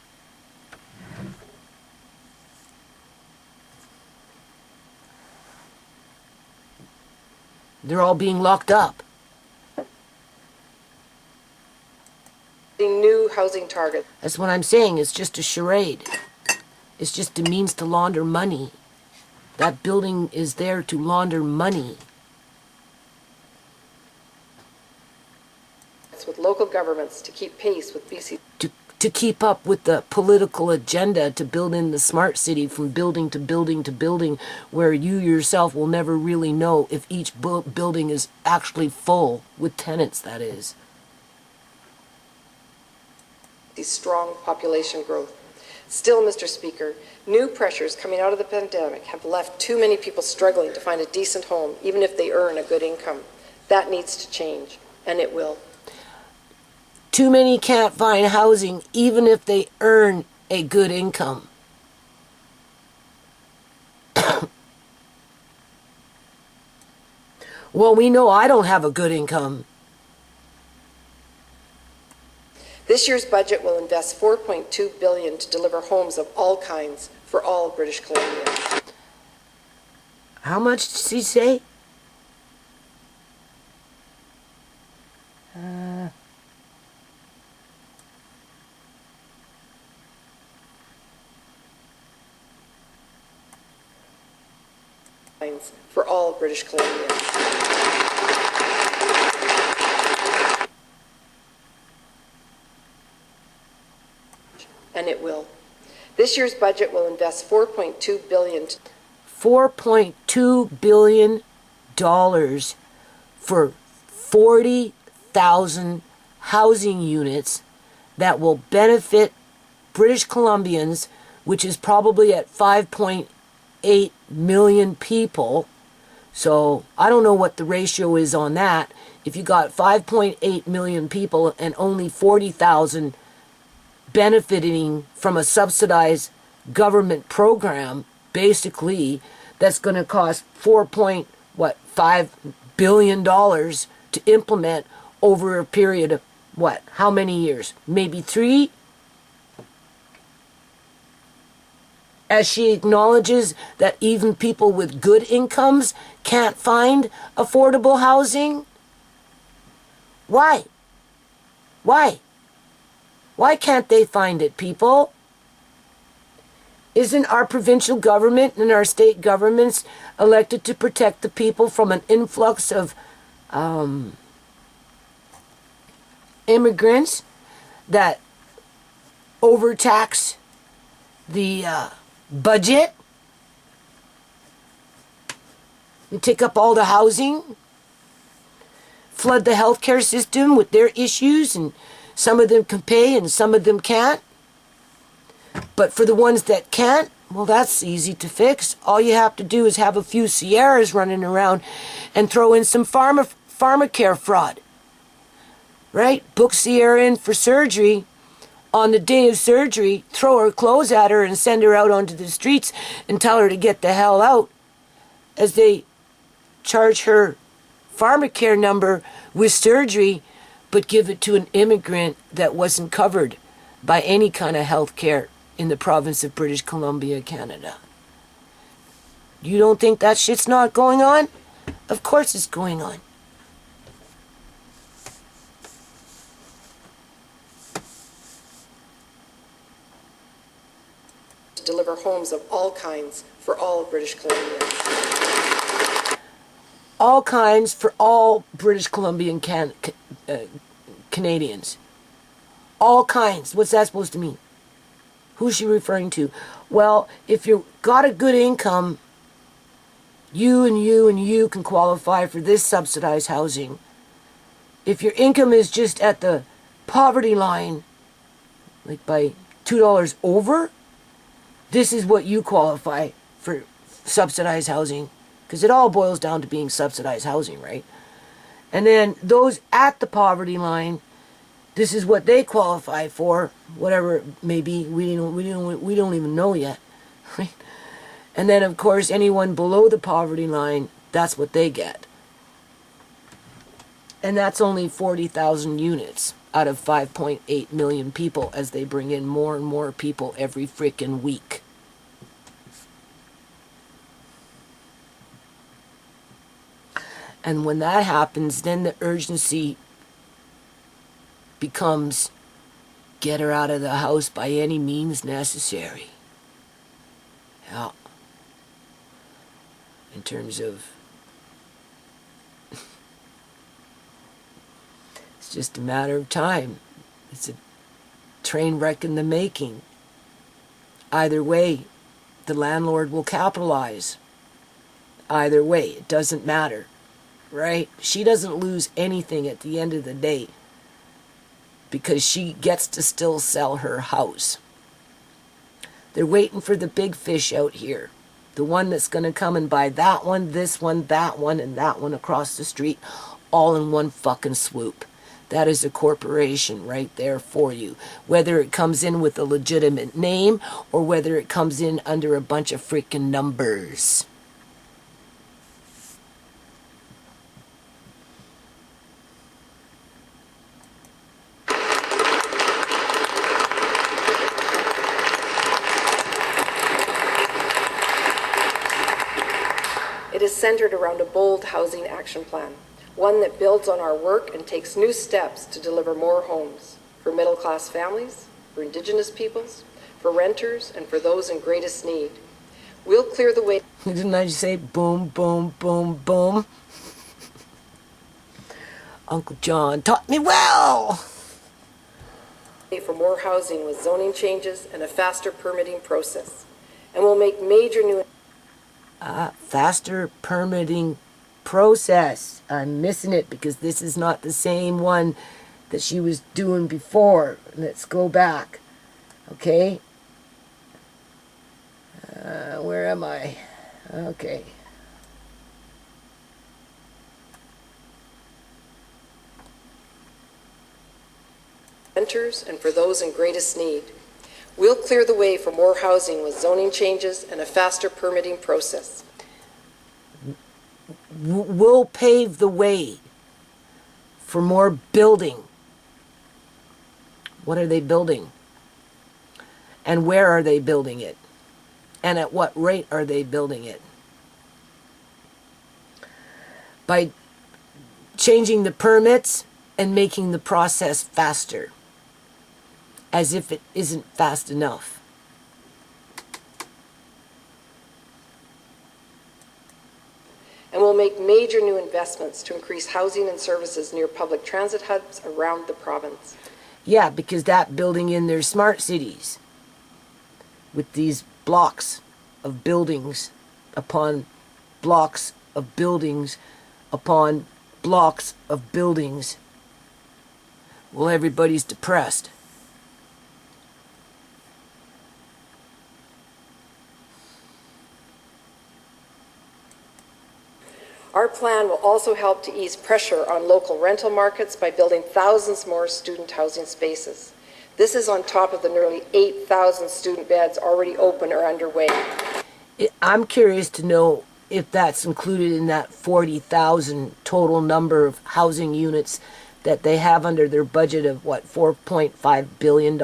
They're all being locked up. New housing targets. That's what I'm saying. It's just a charade. It's just a means to launder money. That building is there to launder money. With local governments to keep pace with BC. to keep up with the political agenda to build in the smart city from building to building to building, where you yourself will never really know if each building is actually full with tenants, that is. The strong population growth. Still, Mr. Speaker, new pressures coming out of the pandemic have left too many people struggling to find a decent home, even if they earn a good income. That needs to change, and it will. Too many can't find housing even if they earn a good income. Well, we know I don't have a good income. This year's budget will invest $4.2 billion to deliver homes of all kinds for all British Columbia. How much did he say? For all British Columbia. And it will. This year's budget will invest $4.2 billion. $4.2 billion for 40,000 housing units that will benefit British Columbians, which is probably at 5.8 million people. So I don't know what the ratio is on that. If you got 5.8 million people and only 40,000 benefiting from a subsidized government program, basically, that's going to cost $4.5 billion to implement over a period of what? How many years? Maybe 3? As she acknowledges that even people with good incomes can't find affordable housing? Why? Why? Why can't they find it, people? Isn't our provincial government and our state governments elected to protect the people from an influx of immigrants that overtax the budget and take up all the housing, flood the healthcare system with their issues, and some of them can pay and some of them can't? But for the ones that can't, well, that's easy to fix. All you have to do is have a few Sierras running around and throw in some pharmacare fraud. Right? Book Sierra in for surgery. On the day of surgery, throw her clothes at her and send her out onto the streets and tell her to get the hell out, as they charge her pharmacare number with surgery, but give it to an immigrant that wasn't covered by any kind of health care in the province of British Columbia, Canada. You don't think that shit's not going on? Of course it's going on. To deliver homes of all kinds for all British Columbia. All kinds for all British Columbian Canadians. All kinds. What's that supposed to mean? Who's she referring to? Well, if you've got a good income, you and you and you can qualify for this subsidized housing. If your income is just at the poverty line, like by $2 over, this is what you qualify for subsidized housing. Because it all boils down to being subsidized housing, right? And then those at the poverty line, this is what they qualify for, whatever it may be. We don't even know yet, right? And then, of course, anyone below the poverty line, that's what they get. And that's only 40,000 units out of 5.8 million people, as they bring in more and more people every frickin' week. And when that happens, then the urgency becomes get her out of the house by any means necessary. Yeah. In terms of it's just a matter of time. It's train wreck in the making. Either way, the landlord will capitalize. Either way, it doesn't matter, right? She doesn't lose anything at the end of the day because she gets to still sell her house. They're waiting for the big fish out here. The one that's going to come and buy that one, this one, that one, and that one across the street, all in one fucking swoop. That is a corporation right there for you. Whether it comes in with a legitimate name or whether it comes in under a bunch of freaking numbers. It is centered around a bold housing action plan, one that builds on our work and takes new steps to deliver more homes for middle-class families, for Indigenous peoples, for renters, and for those in greatest need. We'll clear the way. Didn't I just say boom, boom, boom, boom? Uncle John taught me well. For more housing with zoning changes and a faster permitting process. And we'll make major new faster permitting process. I'm missing it because this is not the same one that she was doing before. Let's go back. Okay. Where am I? Okay. renters and for those in greatest need. We'll clear the way for more housing with zoning changes and a faster permitting process. We'll pave the way for more building. What are they building? And where are they building it? And at what rate are they building it? By changing the permits and making the process faster, as if it isn't fast enough. And we'll make major new investments to increase housing and services near public transit hubs around the province. Yeah, because that building in their smart cities with these blocks of buildings upon blocks of buildings upon blocks of buildings. Well, everybody's depressed. Our plan will also help to ease pressure on local rental markets by building thousands more student housing spaces. This is on top of the nearly 8,000 student beds already open or underway. I'm curious to know if that's included in that 40,000 total number of housing units that they have under their budget of, what, $4.5 billion?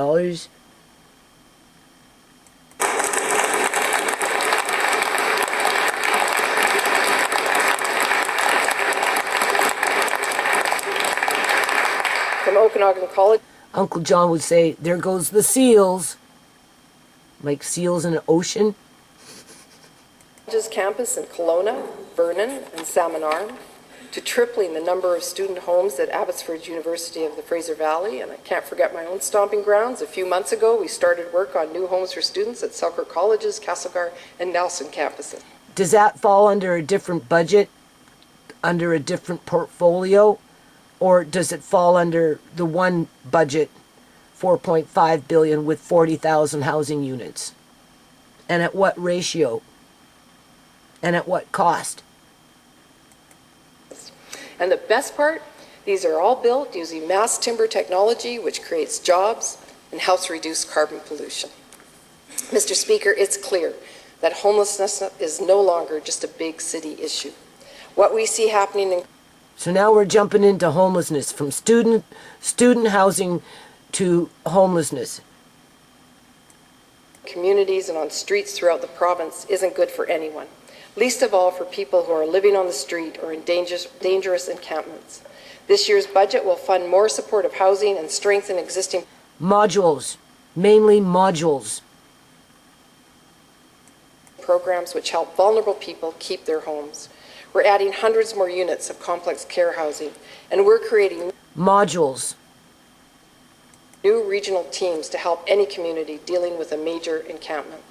From Okanagan College, Uncle John would say, there goes the seals. Like seals in an ocean. campus in Kelowna, Vernon, and Salmon Arm, to tripling the number of student homes at Abbotsford University of the Fraser Valley. And I can't forget my own stomping grounds. A few months ago, we started work on new homes for students at Selkirk College's, Castlegar, and Nelson campuses. Does that fall under a different budget, under a different portfolio, or does it fall under the one budget, $4.5 billion with 40,000 housing units? And at what ratio? And at what cost? And the best part, these are all built using mass timber technology, which creates jobs and helps reduce carbon pollution. Mr. Speaker, it's clear that homelessness is no longer just a big city issue. What we see happening in... So now we're jumping into homelessness, from student housing to homelessness. Communities and on streets throughout the province isn't good for anyone. Least of all for people who are living on the street or in dangerous encampments. This year's budget will fund more supportive housing and strengthen existing modules, mainly modules. Programs which help vulnerable people keep their homes. We're adding hundreds more units of complex care housing, and we're creating modules. new regional teams to help any community dealing with a major encampment.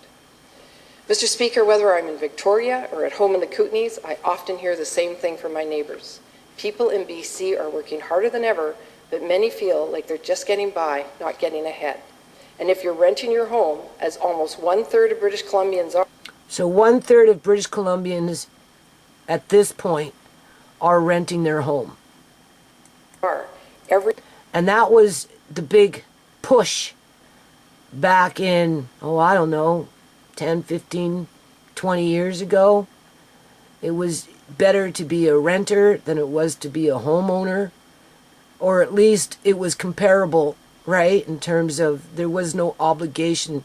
Mr. Speaker, whether I'm in Victoria or at home in the Kootenays, I often hear the same thing from my neighbours. People in BC are working harder than ever, but many feel like they're just getting by, not getting ahead. And if you're renting your home, as almost 1/3 of British Columbians are... So 1/3 of British Columbians at this point are renting their home. And that was the big push back in, I don't know, 10, 15, 20 years ago. It was better to be a renter than it was to be a homeowner, or at least it was comparable, right, in terms of there was no obligation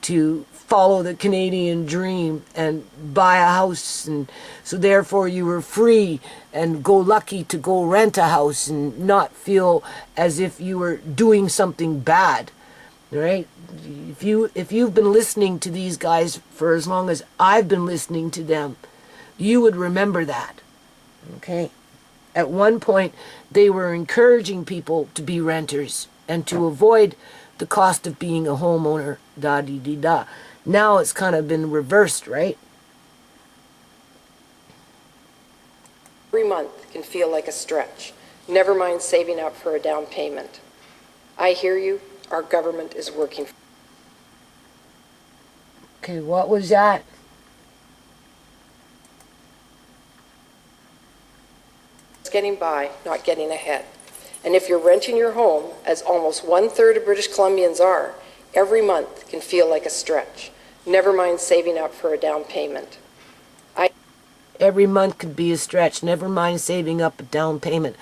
to follow the Canadian dream and buy a house, and so therefore you were free and go lucky to go rent a house and not feel as if you were doing something bad, right? If you've been listening to these guys for as long as I've been listening to them, you would remember that. Okay? At one point, they were encouraging people to be renters and to avoid the cost of being a homeowner, da-dee-dee-da. Now it's kind of been reversed, right? Every month can feel like a stretch, never mind saving up for a down payment. I hear you. Our government is working. Okay, what was that? It's getting by, not getting ahead. And if you're renting your home, as almost 1/3 of British Columbians are, every month can feel like a stretch, never mind saving up for a down payment. Every month could be a stretch, never mind saving up a down payment.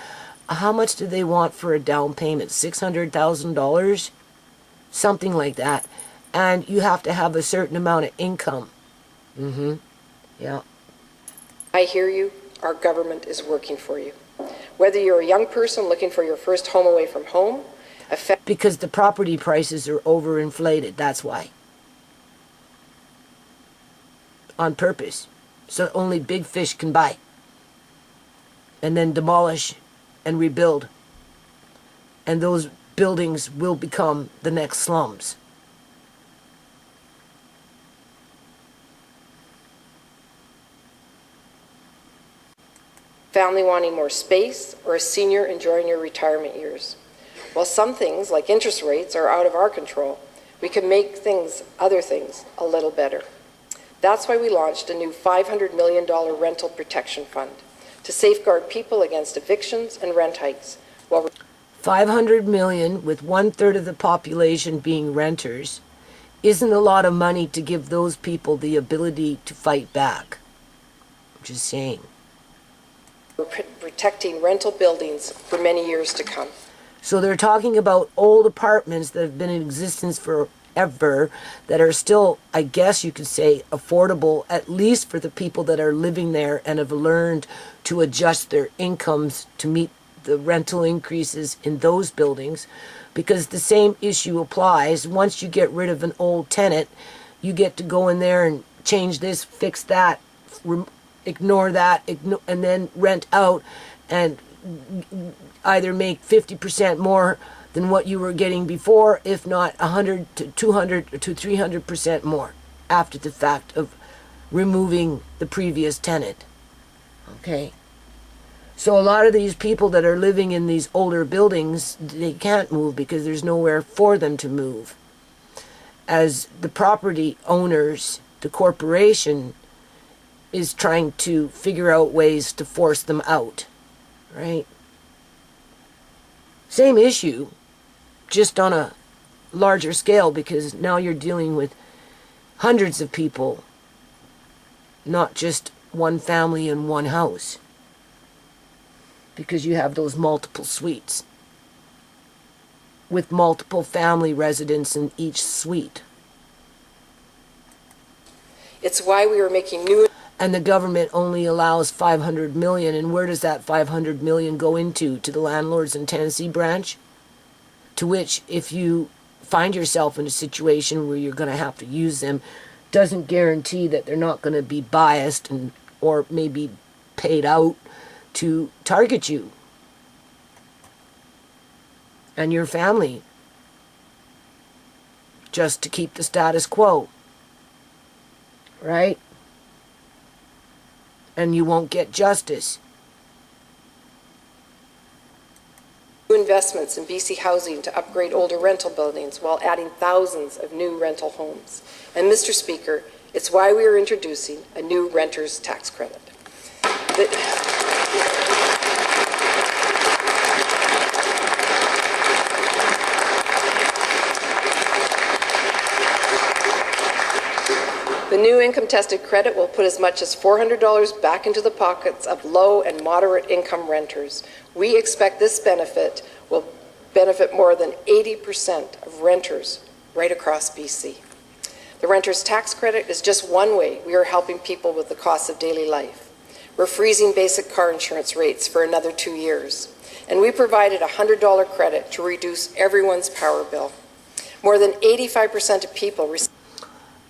How much do they want for a down payment? $600,000? Something like that. And you have to have a certain amount of income. Yeah. I hear you. Our government is working for you. Whether you're a young person looking for your first home away from home, because the property prices are overinflated, that's why. On purpose. So only big fish can buy. And then demolish and rebuild. And those buildings will become the next slums. Family wanting more space, or a senior enjoying your retirement years. While some things, like interest rates, are out of our control, we can make other things, a little better. That's why we launched a new $500 million rental protection fund to safeguard people against evictions and rent hikes. While $500 million, with 1/3 of the population being renters, isn't a lot of money to give those people the ability to fight back. I'm just saying. We're protecting rental buildings for many years to come. So they're talking about old apartments that have been in existence forever, that are still, I guess you could say, affordable, at least for the people that are living there and have learned to adjust their incomes to meet the rental increases in those buildings, because the same issue applies. Once you get rid of an old tenant, you get to go in there and change this, fix that, ignore that, and then rent out and either make 50% more than what you were getting before, if not 100 to 200 to 300% more after the fact of removing the previous tenant. Okay? So a lot of these people that are living in these older buildings, they can't move because there's nowhere for them to move. As the property owners, the corporation is trying to figure out ways to force them out, right? Same issue, just on a larger scale, because now you're dealing with hundreds of people, not just one family in one house, because you have those multiple suites with multiple family residents in each suite. It's why we are making new... And the government only allows $500 million, and where does that $500 million go into? To the landlords in Tennessee branch? To which, if you find yourself in a situation where you're going to have to use them, doesn't guarantee that they're not going to be biased and or maybe paid out to target you and your family just to keep the status quo, right? And you won't get justice. Investments in BC housing to upgrade older rental buildings while adding thousands of new rental homes. And Mr. Speaker, it's why we are introducing a new renter's tax credit. The new income-tested credit will put as much as $400 back into the pockets of low and moderate income renters. We expect this benefit will benefit more than 80% of renters right across BC. The renter's tax credit is just one way we are helping people with the costs of daily life. We're freezing basic car insurance rates for another 2 years, and we provided a $100 credit to reduce everyone's power bill. More than 85% of people receive.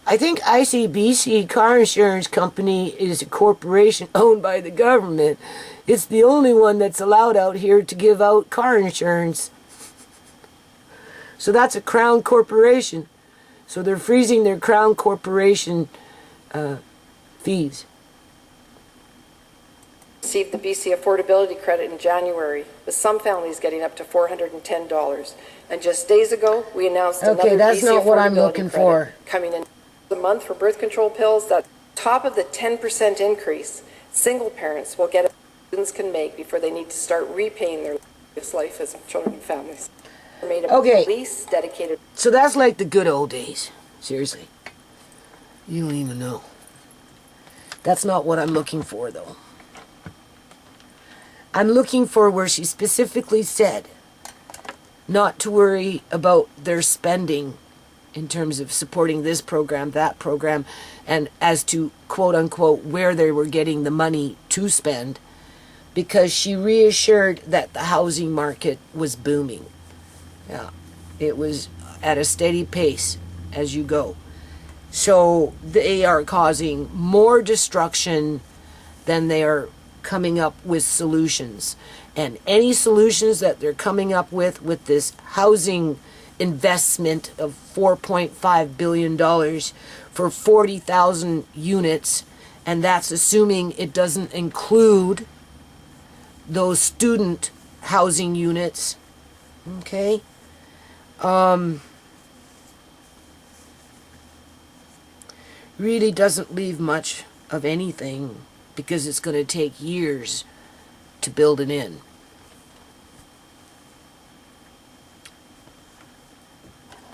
I think ICBC Car Insurance Company is a corporation owned by the government. It's the only one that's allowed out here to give out car insurance. So that's a Crown Corporation. So they're freezing their Crown Corporation fees. Received the BC Affordability Credit in January, with some families getting up to $410. And just days ago, we announced another that's BC not what I'm Affordability looking Credit for. coming in a month for birth control pills. That top of the 10% increase single parents will get students can make before they need to start repaying their life as children and families. Made a police dedicated. So that's like the good old days. Seriously. You don't even know. That's not what I'm looking for, though. I'm looking for where she specifically said not to worry about their spending in terms of supporting this program, that program, and as to, quote unquote, where they were getting the money to spend, because she reassured that the housing market was booming. Yeah, it was at a steady pace as you go. So they are causing more destruction than they are coming up with solutions. And any solutions that they're coming up with this housing investment of $4.5 billion for 40,000 units, and that's assuming it doesn't include those student housing units, okay? Really doesn't leave much of anything, because it's going to take years to build it in.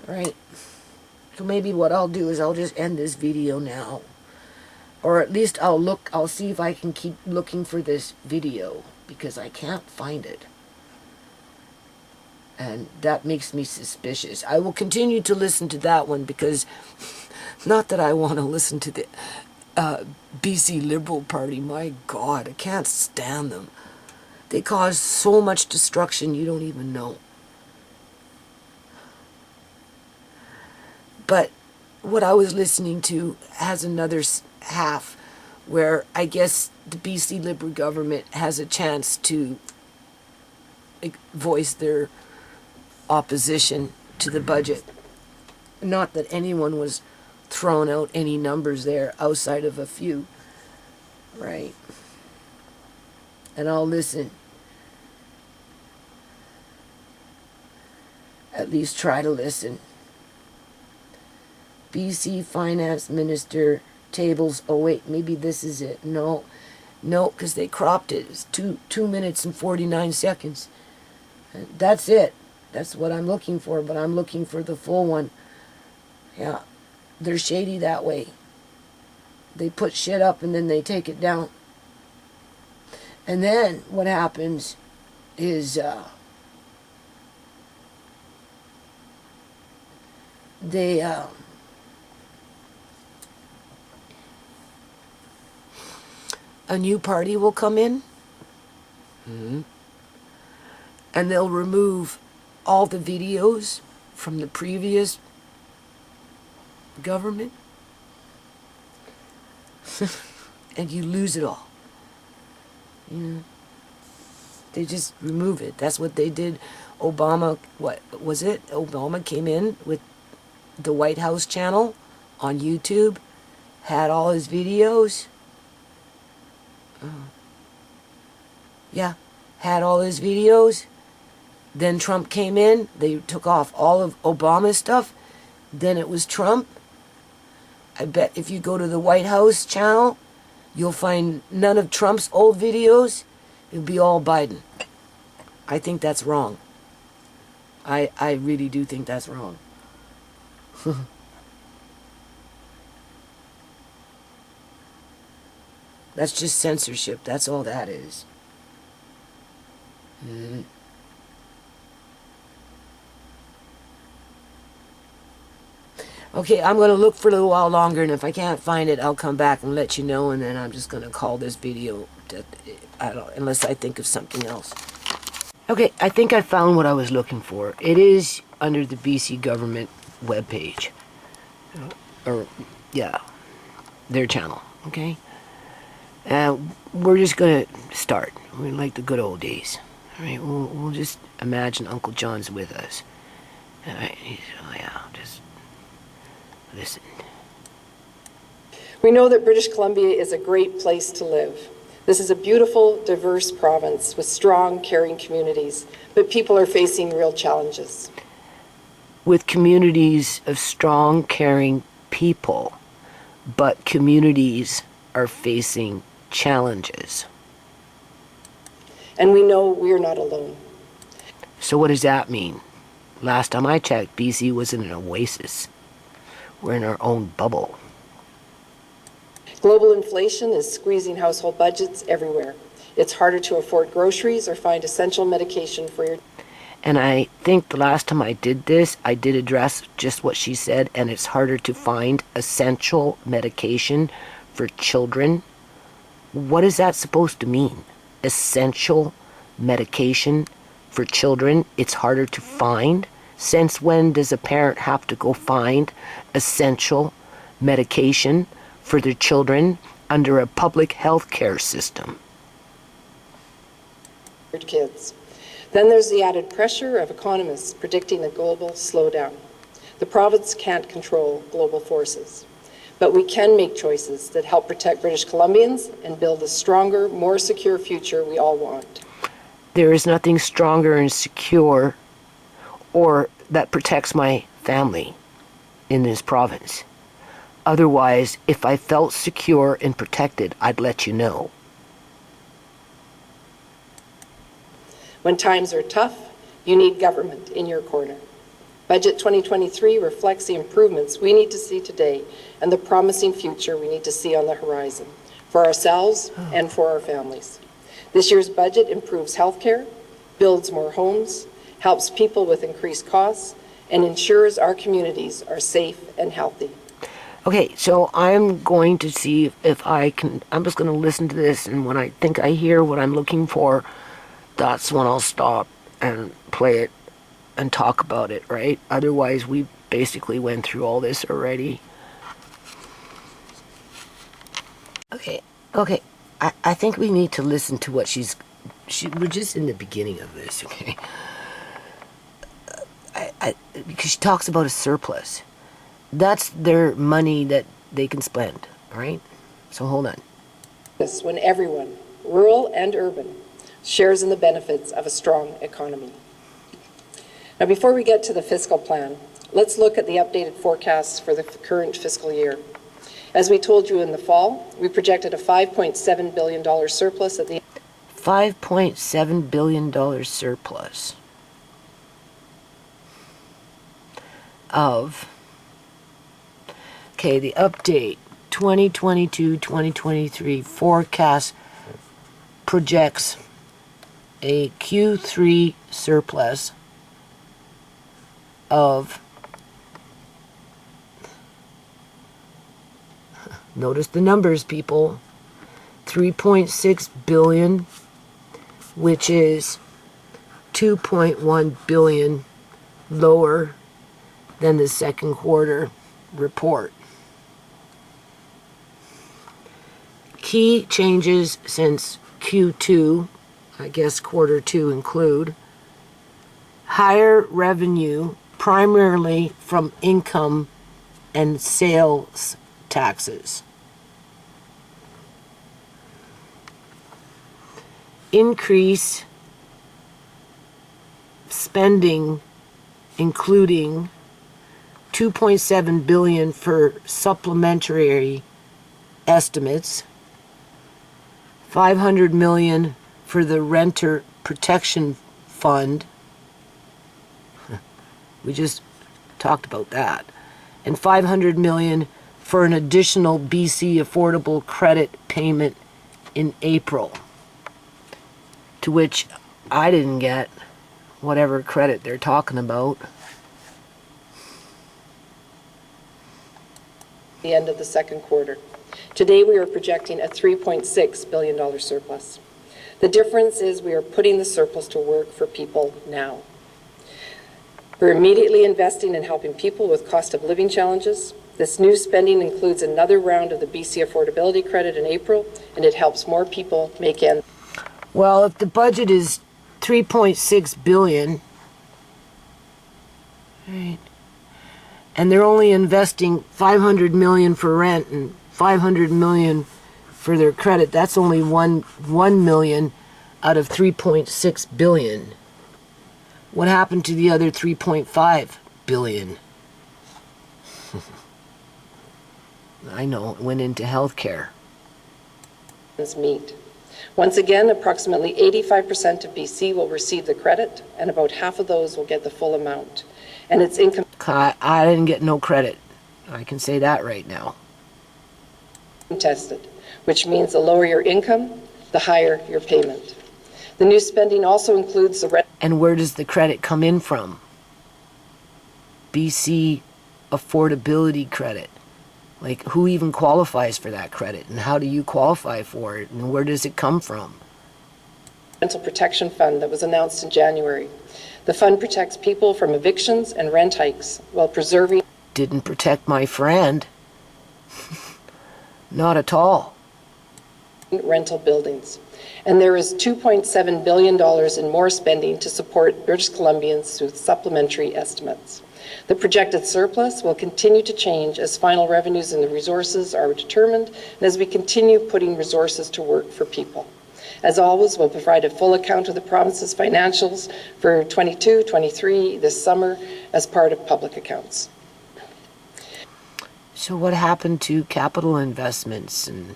Right? So maybe what I'll do is I'll just end this video now. Or at least I'll see if I can keep looking for this video, because I can't find it. And that makes me suspicious. I will continue to listen to that one, because not that I want to listen to the BC Liberal Party. My God, I can't stand them. They cause so much destruction you don't even know. But what I was listening to has another half where I guess the BC Liberal government has a chance to voice their opposition to the budget. Not that anyone was throwing out any numbers there outside of a few, right? And I'll listen. At least try to listen. BC Finance Minister tables, oh wait, maybe this is it. No, because they cropped it. It's 2 minutes and 49 seconds. That's it. That's what I'm looking for, but I'm looking for the full one. Yeah, they're shady that way. They put shit up and then they take it down. And then what happens is a new party will come in, and they'll remove all the videos from the previous government, and you lose it all. You know, they just remove it. That's what they did. Obama, what was it? Obama came in with the White House channel on YouTube had all his videos. Yeah, had all his videos. Then Trump came in. They took off all of Obama's stuff. Then it was Trump. I bet if you go to the White House channel, you'll find none of Trump's old videos. It'll be all Biden. I think that's wrong. I really do think that's wrong. That's just censorship. That's all that is. Okay, I'm going to look for a little while longer, and if I can't find it, I'll come back and let you know, and then I'm just going to call this video, unless I think of something else. Okay, I think I found what I was looking for. It is under the BC government webpage. Or, yeah, their channel, okay? We're just going to start. We're like the good old days. All right, we'll just imagine Uncle John's with us. All right, just listen. We know that British Columbia is a great place to live. This is a beautiful, diverse province with strong, caring communities, but people are facing real challenges. With communities of strong, caring people, but communities are facing challenges. And we know we're not alone. So what does that mean? Last time I checked, BC was in an oasis. We're in our own bubble. Global inflation is squeezing household budgets everywhere. It's harder to afford groceries or find essential medication for your... And I think the last time I did this, I did address just what she said, and it's harder to find essential medication for children. What is that supposed to mean? Essential medication for children? It's harder to find? Since when does a parent have to go find essential medication for their children under a public health care system? Kids. Then there's the added pressure of economists predicting a global slowdown. The province can't control global forces, but we can make choices that help protect British Columbians and build a stronger, more secure future we all want. There is nothing stronger and secure or that protects my family in this province. Otherwise, if I felt secure and protected, I'd let you know. When times are tough, you need government in your corner. Budget 2023 reflects the improvements we need to see today and the promising future we need to see on the horizon for ourselves and for our families. This year's budget improves healthcare, builds more homes, helps people with increased costs, and ensures our communities are safe and healthy. Okay, so I'm going to see if I can, I'm just going to listen to this, and when I think I hear what I'm looking for, that's when I'll stop and play it and talk about it, right? Otherwise, we basically went through all this already. Okay. I think we need to listen to what we're just in the beginning of this, okay? Because she talks about a surplus. That's their money that they can spend, all right? So hold on. When everyone, rural and urban, shares in the benefits of a strong economy. Now, before we get to the fiscal plan, let's look at the updated forecasts for the current fiscal year. As we told you in the fall, we projected a $5.7 billion surplus at the... $5.7 billion surplus of... Okay, the update 2022-2023 forecast projects a Q3 surplus of, notice the numbers, people, 3.6 billion, which is 2.1 billion lower than the second quarter report. Key changes since Q2, I guess quarter two include higher revenue primarily from income and sales taxes. Increase spending, including $2.7 billion for supplementary estimates, $500 million for the renter protection fund. We just talked about that. And $500 million for an additional BC affordable credit payment in April, to which I didn't get whatever credit they're talking about. The end of the second quarter. Today we are projecting a $3.6 billion surplus. The difference is we are putting the surplus to work for people now. We're immediately investing in helping people with cost of living challenges. This new spending includes another round of the BC affordability credit in April, and it helps more people make ends. Well, if the budget is $3.6 billion, right, and they're only investing $500 million for rent and $500 million for their credit, that's only $1 million out of $3.6 billion. What happened to the other $3.5 billion? I know, it went into healthcare. Meet. Once again, approximately 85% of BC will receive the credit, and about half of those will get the full amount. And it's income I didn't get no credit. I can say that right now. tested, which means the lower your income, the higher your payment. The new spending also includes the And where does the credit come in from? BC affordability credit. Like, who even qualifies for that credit, and how do you qualify for it, and where does it come from? rental protection fund that was announced in January. The fund protects people from evictions and rent hikes while preserving. Didn't protect my friend. Not at all. Rental buildings. And there is $2.7 billion in more spending to support British Columbians through supplementary estimates. The projected surplus will continue to change as final revenues and the resources are determined and as we continue putting resources to work for people. As always, we'll provide a full account of the province's financials for 22-23 this summer as part of public accounts. So what happened to capital investments, and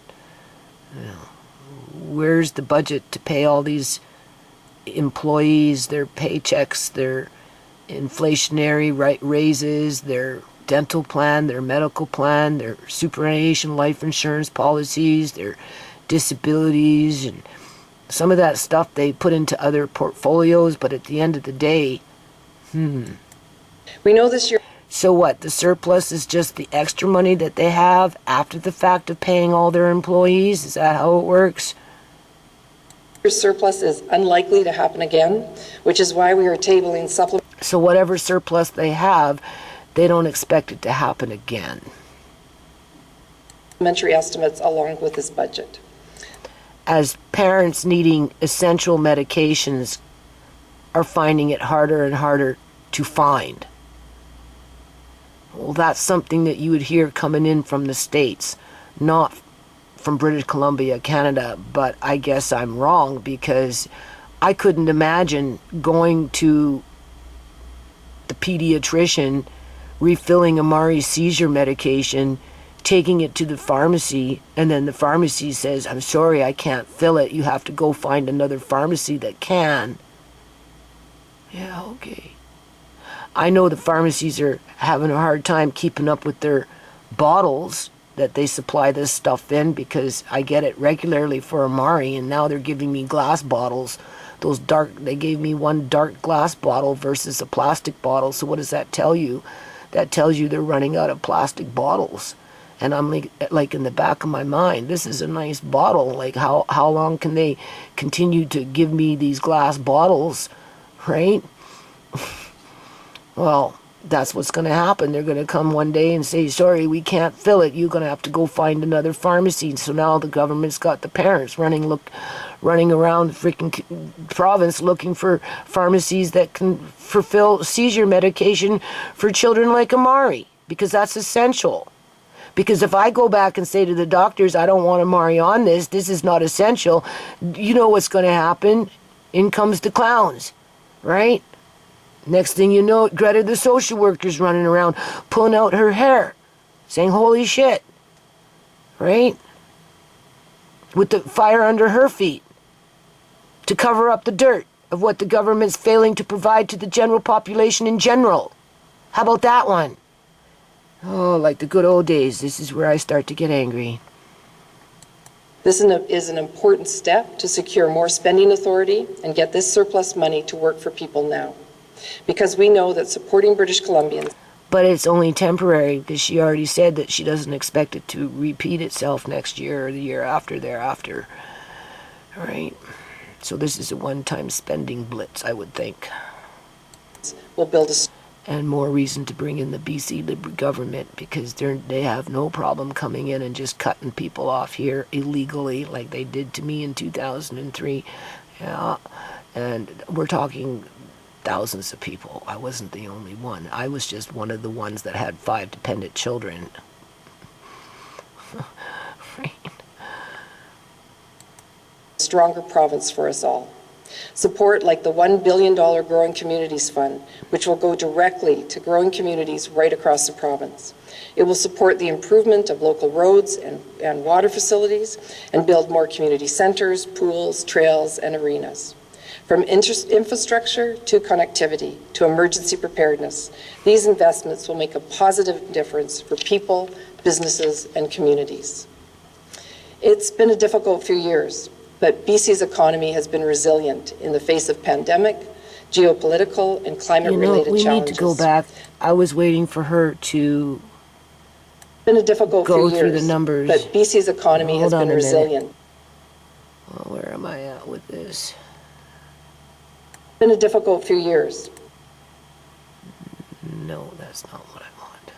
where's the budget to pay all these employees their paychecks, their inflationary raises, their dental plan, their medical plan, their superannuation life insurance policies, their disabilities, and some of that stuff they put into other portfolios, but at the end of the day, We know this year. So what, the surplus is just the extra money that they have after the fact of paying all their employees? Is that how it works? Surplus is unlikely to happen again, which is why we are tabling So whatever surplus they have, they don't expect it to happen again. supplementary estimates along with this budget. As parents needing essential medications are finding it harder and harder to find. Well, that's something that you would hear coming in from the States, not from British Columbia, Canada, but I guess I'm wrong, because I couldn't imagine going to the pediatrician, refilling Amari seizure medication, taking it to the pharmacy, and then the pharmacy says, I'm sorry, I can't fill it. You have to go find another pharmacy that can. Yeah, okay. I know the pharmacies are having a hard time keeping up with their bottles that they supply this stuff in, because I get it regularly for Amari, and now they're giving me glass bottles. Those dark, they gave me one dark glass bottle versus a plastic bottle. So what does that tell you? That tells you they're running out of plastic bottles. And I'm like in the back of my mind, this is a nice bottle. Like, how long can they continue to give me these glass bottles, right? Well, that's what's going to happen. They're going to come one day and say, sorry, we can't fill it. You're going to have to go find another pharmacy. So now the government's got the parents running running around the freaking province looking for pharmacies that can fulfill seizure medication for children like Amari, because that's essential. Because if I go back and say to the doctors, I don't want Amari on this is not essential, you know what's going to happen? In comes the clowns, right? Next thing you know, Greta the social worker's running around pulling out her hair, saying, holy shit, right? With the fire under her feet to cover up the dirt of what the government's failing to provide to the general population in general. How about that one? Oh, like the good old days. This is where I start to get angry. This is an important step to secure more spending authority and get this surplus money to work for people now. Because we know that supporting British Columbians... But it's only temporary, because she already said that she doesn't expect it to repeat itself next year or the year after thereafter. All right? So this is a one-time spending blitz, I would think. We'll build a... And more reason to bring in the BC Liberal government, because they have no problem coming in and just cutting people off here illegally like they did to me in 2003. Yeah, and we're talking thousands of people. I wasn't the only one. I was just one of the ones that had 5 dependent children. Right. Stronger province for us all. Support like the $1 billion Growing Communities Fund, which will go directly to growing communities right across the province. It will support the improvement of local roads and water facilities and build more community centers, pools, trails, and arenas. From infrastructure to connectivity to emergency preparedness, these investments will make a positive difference for people, businesses, and communities. It's been a difficult few years, but BC's economy has been resilient in the face of pandemic, geopolitical, and climate-related challenges. We need to go back. I was waiting for her to been a difficult go few through years, the numbers. but BC's economy has been resilient. Well, where am I at with this? Been a difficult few years. No, that's not what I want.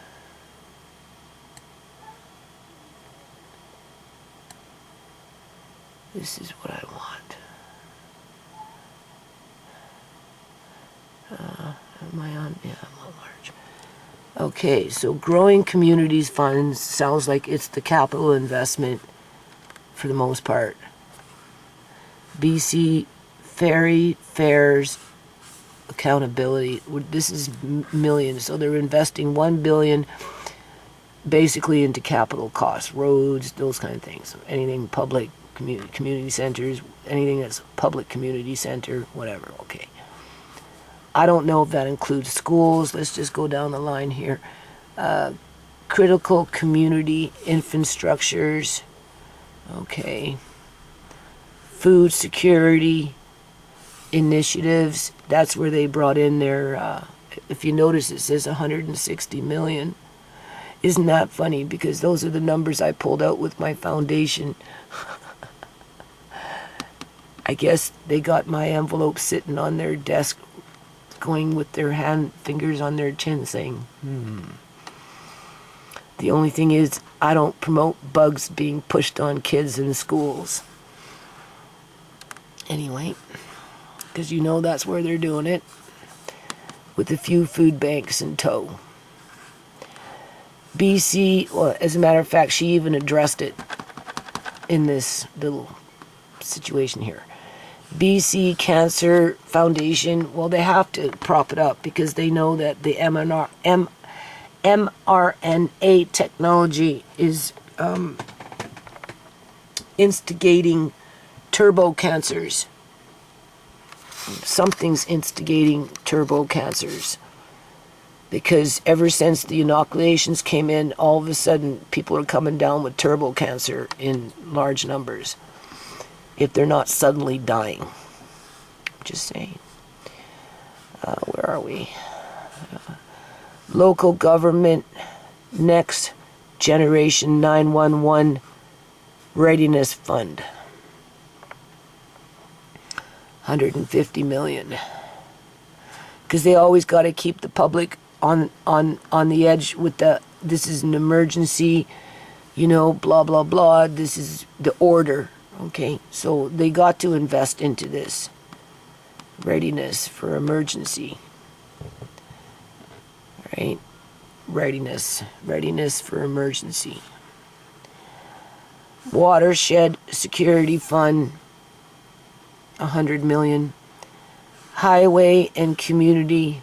This is what I want. Am I on? Yeah, I'm on large. Okay, so Growing Communities Funds sounds like it's the capital investment for the most part. BC Ferry Fares Accountability. This is millions, so they're investing $1 billion basically into capital costs, roads, those kind of things. Anything public, community centers, anything that's public community center, whatever. Okay. I don't know if that includes schools. Let's just go down the line here. Critical community infrastructures. Okay. Food security initiatives. That's where they brought in their, if you notice it says 160 million. Isn't that funny? Because those are the numbers I pulled out with my foundation. I guess they got my envelope sitting on their desk going with their fingers on their chin saying, The only thing is, I don't promote bugs being pushed on kids in schools. Anyway, because you know that's where they're doing it, with a few food banks in tow. BC, well, as a matter of fact, she even addressed it in this little situation here. BC Cancer Foundation, well, they have to prop it up because they know that the mRNA technology is instigating turbo cancers. Something's instigating turbo cancers. Because ever since the inoculations came in, all of a sudden people are coming down with turbo cancer in large numbers. If they're not suddenly dying. Just saying. Where are we? Local government, next generation 911 readiness fund. 150 million. Because they always got to keep the public on the edge with this is an emergency, blah, blah, blah. This is the order, Okay, so they got to invest into this. Readiness for emergency. Right? Readiness for emergency. Watershed Security Fund, 100 million. Highway and community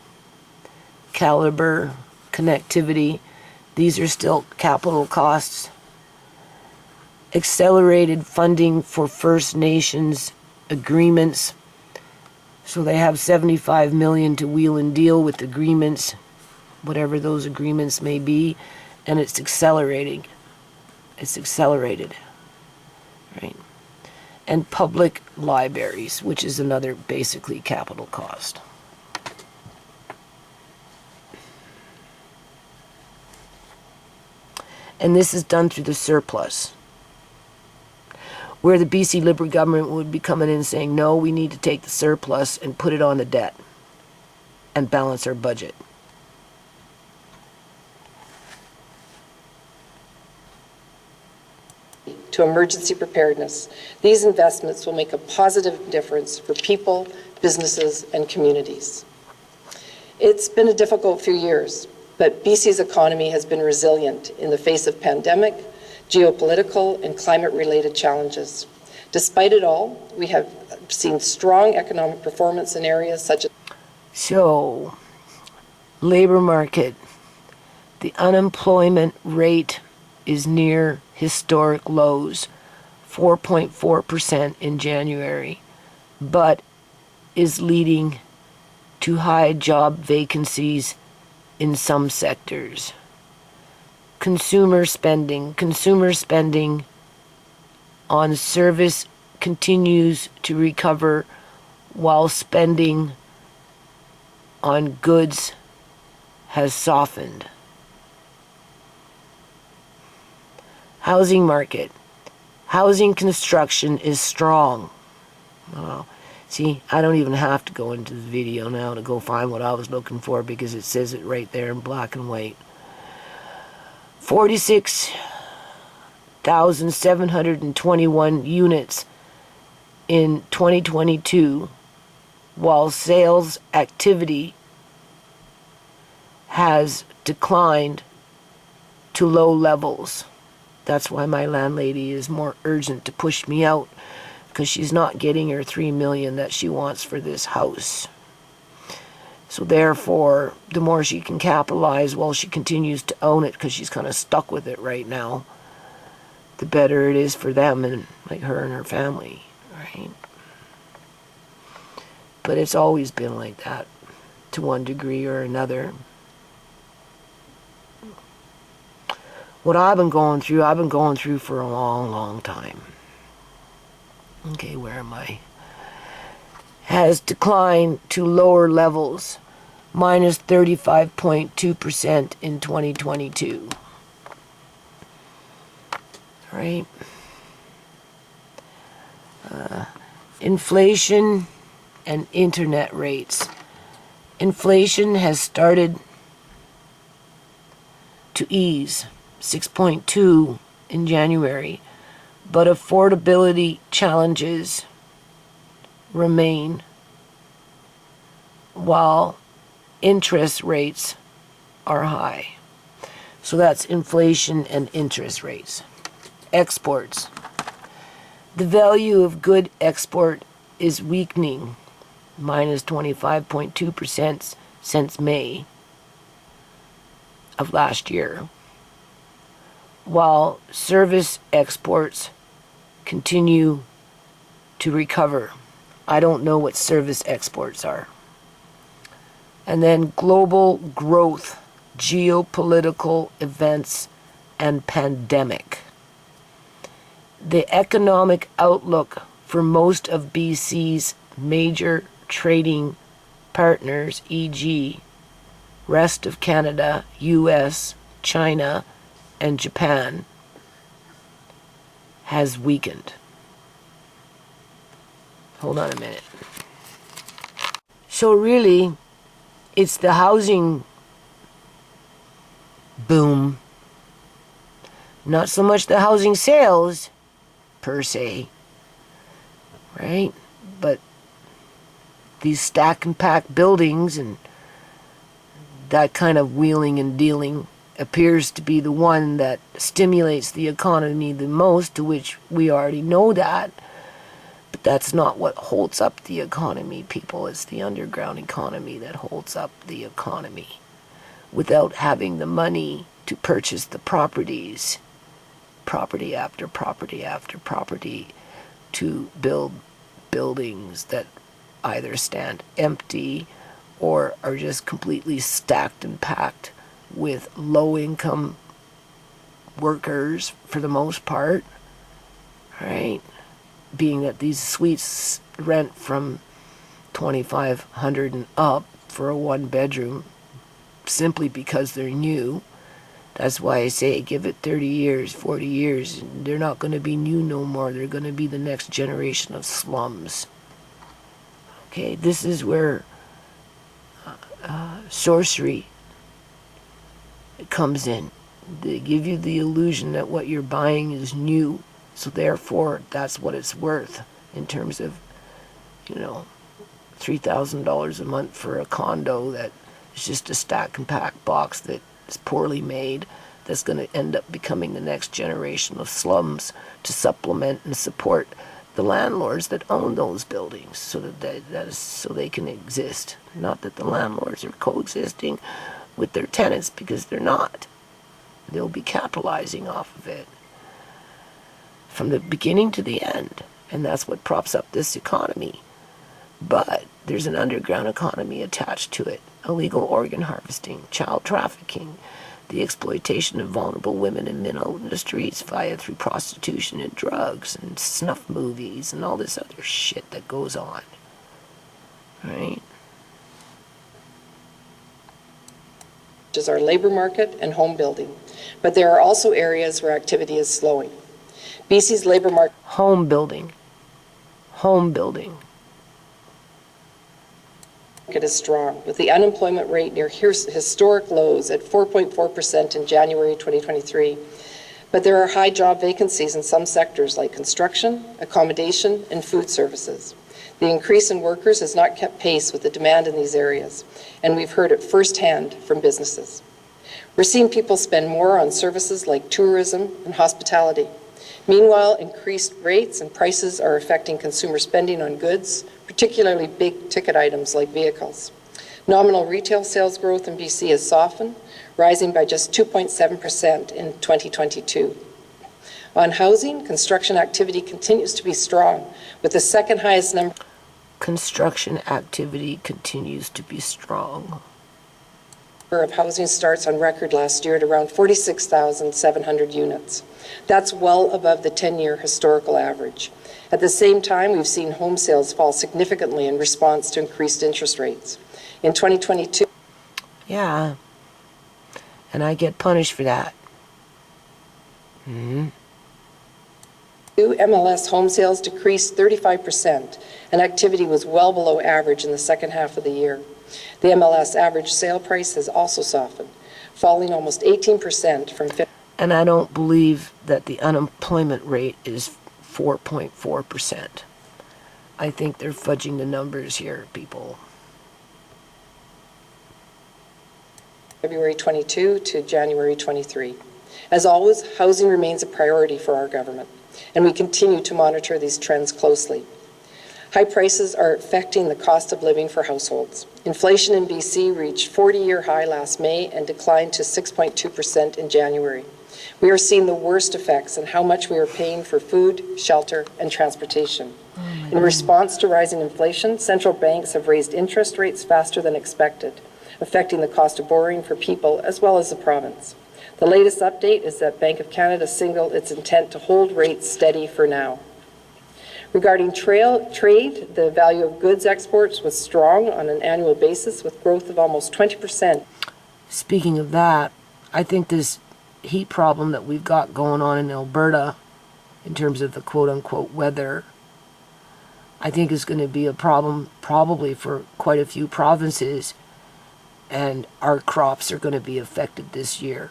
caliber connectivity. These are still capital costs. Accelerated funding for First Nations agreements. So they have 75 million to wheel and deal with agreements, whatever those agreements may be, and it's accelerating. It's accelerated, right? And public libraries, which is another basically capital cost. And this is done through the surplus, where the BC Liberal government would be coming in saying, no, we need to take the surplus and put it on the debt and balance our budget. To emergency preparedness. These investments will make a positive difference for people, businesses, and communities. It's been a difficult few years, but BC's economy has been resilient in the face of pandemic, geopolitical, and climate-related challenges. Despite it all, we have seen strong economic performance in areas such as... So, labor market, the unemployment rate is near historic lows, 4.4% in January, but is leading to high job vacancies in some sectors. Consumer spending on service continues to recover, while spending on goods has softened. Housing market. Housing construction is strong. Oh, see, I don't even have to go into the video now to go find what I was looking for, because it says it right there in black and white. 46,721 units in 2022, while sales activity has declined to low levels. That's why my landlady is more urgent to push me out, because she's not getting her $3 million that she wants for this house. So therefore, the more she can capitalize while she continues to own it, because she's kind of stuck with it right now, the better it is for them and like her and her family, right? But it's always been like that, to one degree or another. What I've been going through for a long, long time. Okay, where am I? Has declined to lower levels, minus 35.2% in 2022. Right? Inflation and internet rates. Inflation has started to ease, 6.2 in January, but affordability challenges remain, while interest rates are high. So that's inflation and interest rates. Exports. The value of good export is weakening, minus 25.2% since May of last year, while service exports continue to recover. I don't know what service exports are. And then global growth, geopolitical events, and pandemic. The economic outlook for most of BC's major trading partners, e.g., rest of Canada, US, China, and Japan, has weakened. Hold on a minute. So really, it's the housing boom, not so much the housing sales per se, right? But these stack and pack buildings and that kind of wheeling and dealing appears to be the one that stimulates the economy the most, to which we already know that. But that's not what holds up the economy, people. It's the underground economy that holds up the economy. Without having the money to purchase the properties, property after property after property, to build buildings that either stand empty or are just completely stacked and packed with low-income workers for the most part, right? Being that these suites rent from $2,500 and up for a one-bedroom simply because they're new. That's why I say give it 30 years, 40 years, and they're not going to be new no more. They're going to be the next generation of slums. Okay, this is where sorcery comes in. They give you the illusion that what you're buying is new, so therefore that's what it's worth in terms of, $3,000 a month for a condo that is just a stack and pack box that is poorly made, that's going to end up becoming the next generation of slums to supplement and support the landlords that own those buildings, so so they can exist. Not that the landlords are coexisting with their tenants, because they're not. They'll be capitalizing off of it from the beginning to the end, and that's what props up this economy. But there's an underground economy attached to it: illegal organ harvesting, child trafficking, the exploitation of vulnerable women and men out in the streets through prostitution and drugs and snuff movies and all this other shit that goes on, right? Which is our labor market and home building. But there are also areas where activity is slowing. BC's labor market... Home building. It is strong, with the unemployment rate near historic lows at 4.4% in January 2023. But there are high job vacancies in some sectors like construction, accommodation, and food services. The increase in workers has not kept pace with the demand in these areas, and we've heard it firsthand from businesses. We're seeing people spend more on services like tourism and hospitality. Meanwhile, increased rates and prices are affecting consumer spending on goods, particularly big-ticket items like vehicles. Nominal retail sales growth in BC has softened, rising by just 2.7% in 2022. On housing, construction activity continues to be strong, with the second highest number... Construction activity continues to be strong. ...of housing starts on record last year at around 46,700 units. That's well above the 10-year historical average. At the same time, we've seen home sales fall significantly in response to increased interest rates. In 2022... Yeah, and I get punished for that. MLS home sales decreased 35%, and activity was well below average in the second half of the year. The MLS average sale price has also softened, falling almost 18% from... And I don't believe that the unemployment rate is 4.4%. I think they're fudging the numbers here, people. February 22 to January 23. As always, housing remains a priority for our government, and we continue to monitor these trends closely. High prices are affecting the cost of living for households. Inflation in BC reached 40-year high last May and declined to 6.2% in January. We are seeing the worst effects in how much we are paying for food, shelter, and transportation. In response to rising inflation, central banks have raised interest rates faster than expected, affecting the cost of borrowing for people as well as the province. The latest update is that Bank of Canada signaled its intent to hold rates steady for now. Regarding trade, the value of goods exports was strong on an annual basis, with growth of almost 20%. Speaking of that, I think this heat problem that we've got going on in Alberta, in terms of the quote-unquote weather, I think is going to be a problem probably for quite a few provinces, and our crops are going to be affected this year,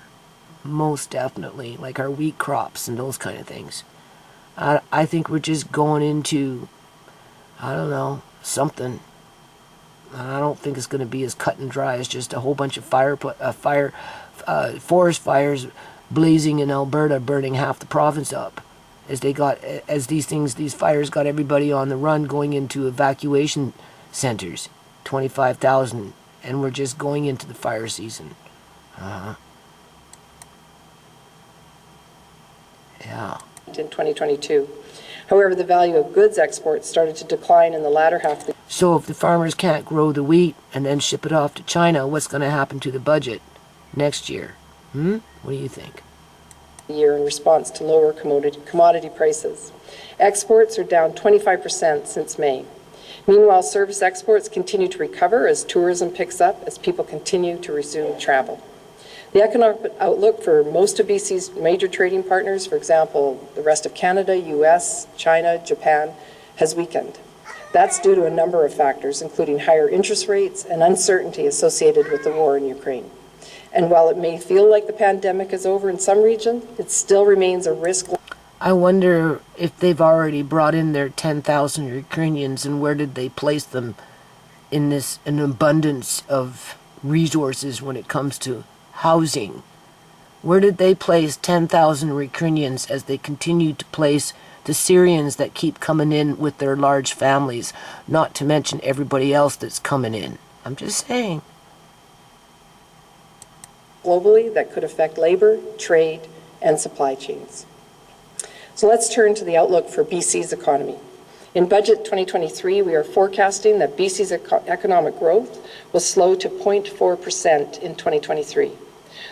most definitely, like our wheat crops and those kind of things. I think we're just going into I don't know, something. I don't think it's going to be as cut and dry as just a whole bunch of forest fires blazing in Alberta, burning half the province up. As these fires got everybody on the run, going into evacuation centers, 25,000, and we're just going into the fire season. Yeah. In 2022. However, the value of goods exports started to decline in the latter half of the So if the farmers can't grow the wheat and then ship it off to China, what's going to happen to the budget next year? What do you think? year in response to lower commodity prices. Exports are down 25% since May. Meanwhile, service exports continue to recover as tourism picks up, as people continue to resume travel. The economic outlook for most of BC's major trading partners, for example, the rest of Canada, US, China, Japan, has weakened. That's due to a number of factors, including higher interest rates and uncertainty associated with the war in Ukraine. And while it may feel like the pandemic is over in some regions, it still remains a risk. I wonder if they've already brought in their 10,000 Ukrainians, and where did they place them in an abundance of resources when it comes to housing? Where did they place 10,000 Ukrainians as they continue to place the Syrians that keep coming in with their large families, not to mention everybody else that's coming in? I'm just saying. Globally, that could affect labor, trade, and supply chains. So let's turn to the outlook for BC's economy. In Budget 2023, we are forecasting that BC's economic growth will slow to 0.4% in 2023.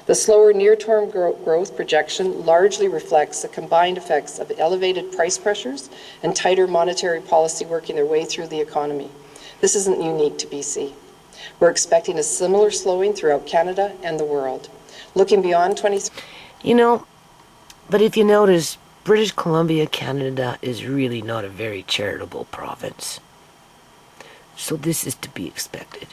The slower near-term growth projection largely reflects the combined effects of elevated price pressures and tighter monetary policy working their way through the economy. This isn't unique to BC. We're expecting a similar slowing throughout Canada and the world. Looking beyond 2023... You know, but if you notice, British Columbia, Canada is really not a very charitable province. So this is to be expected.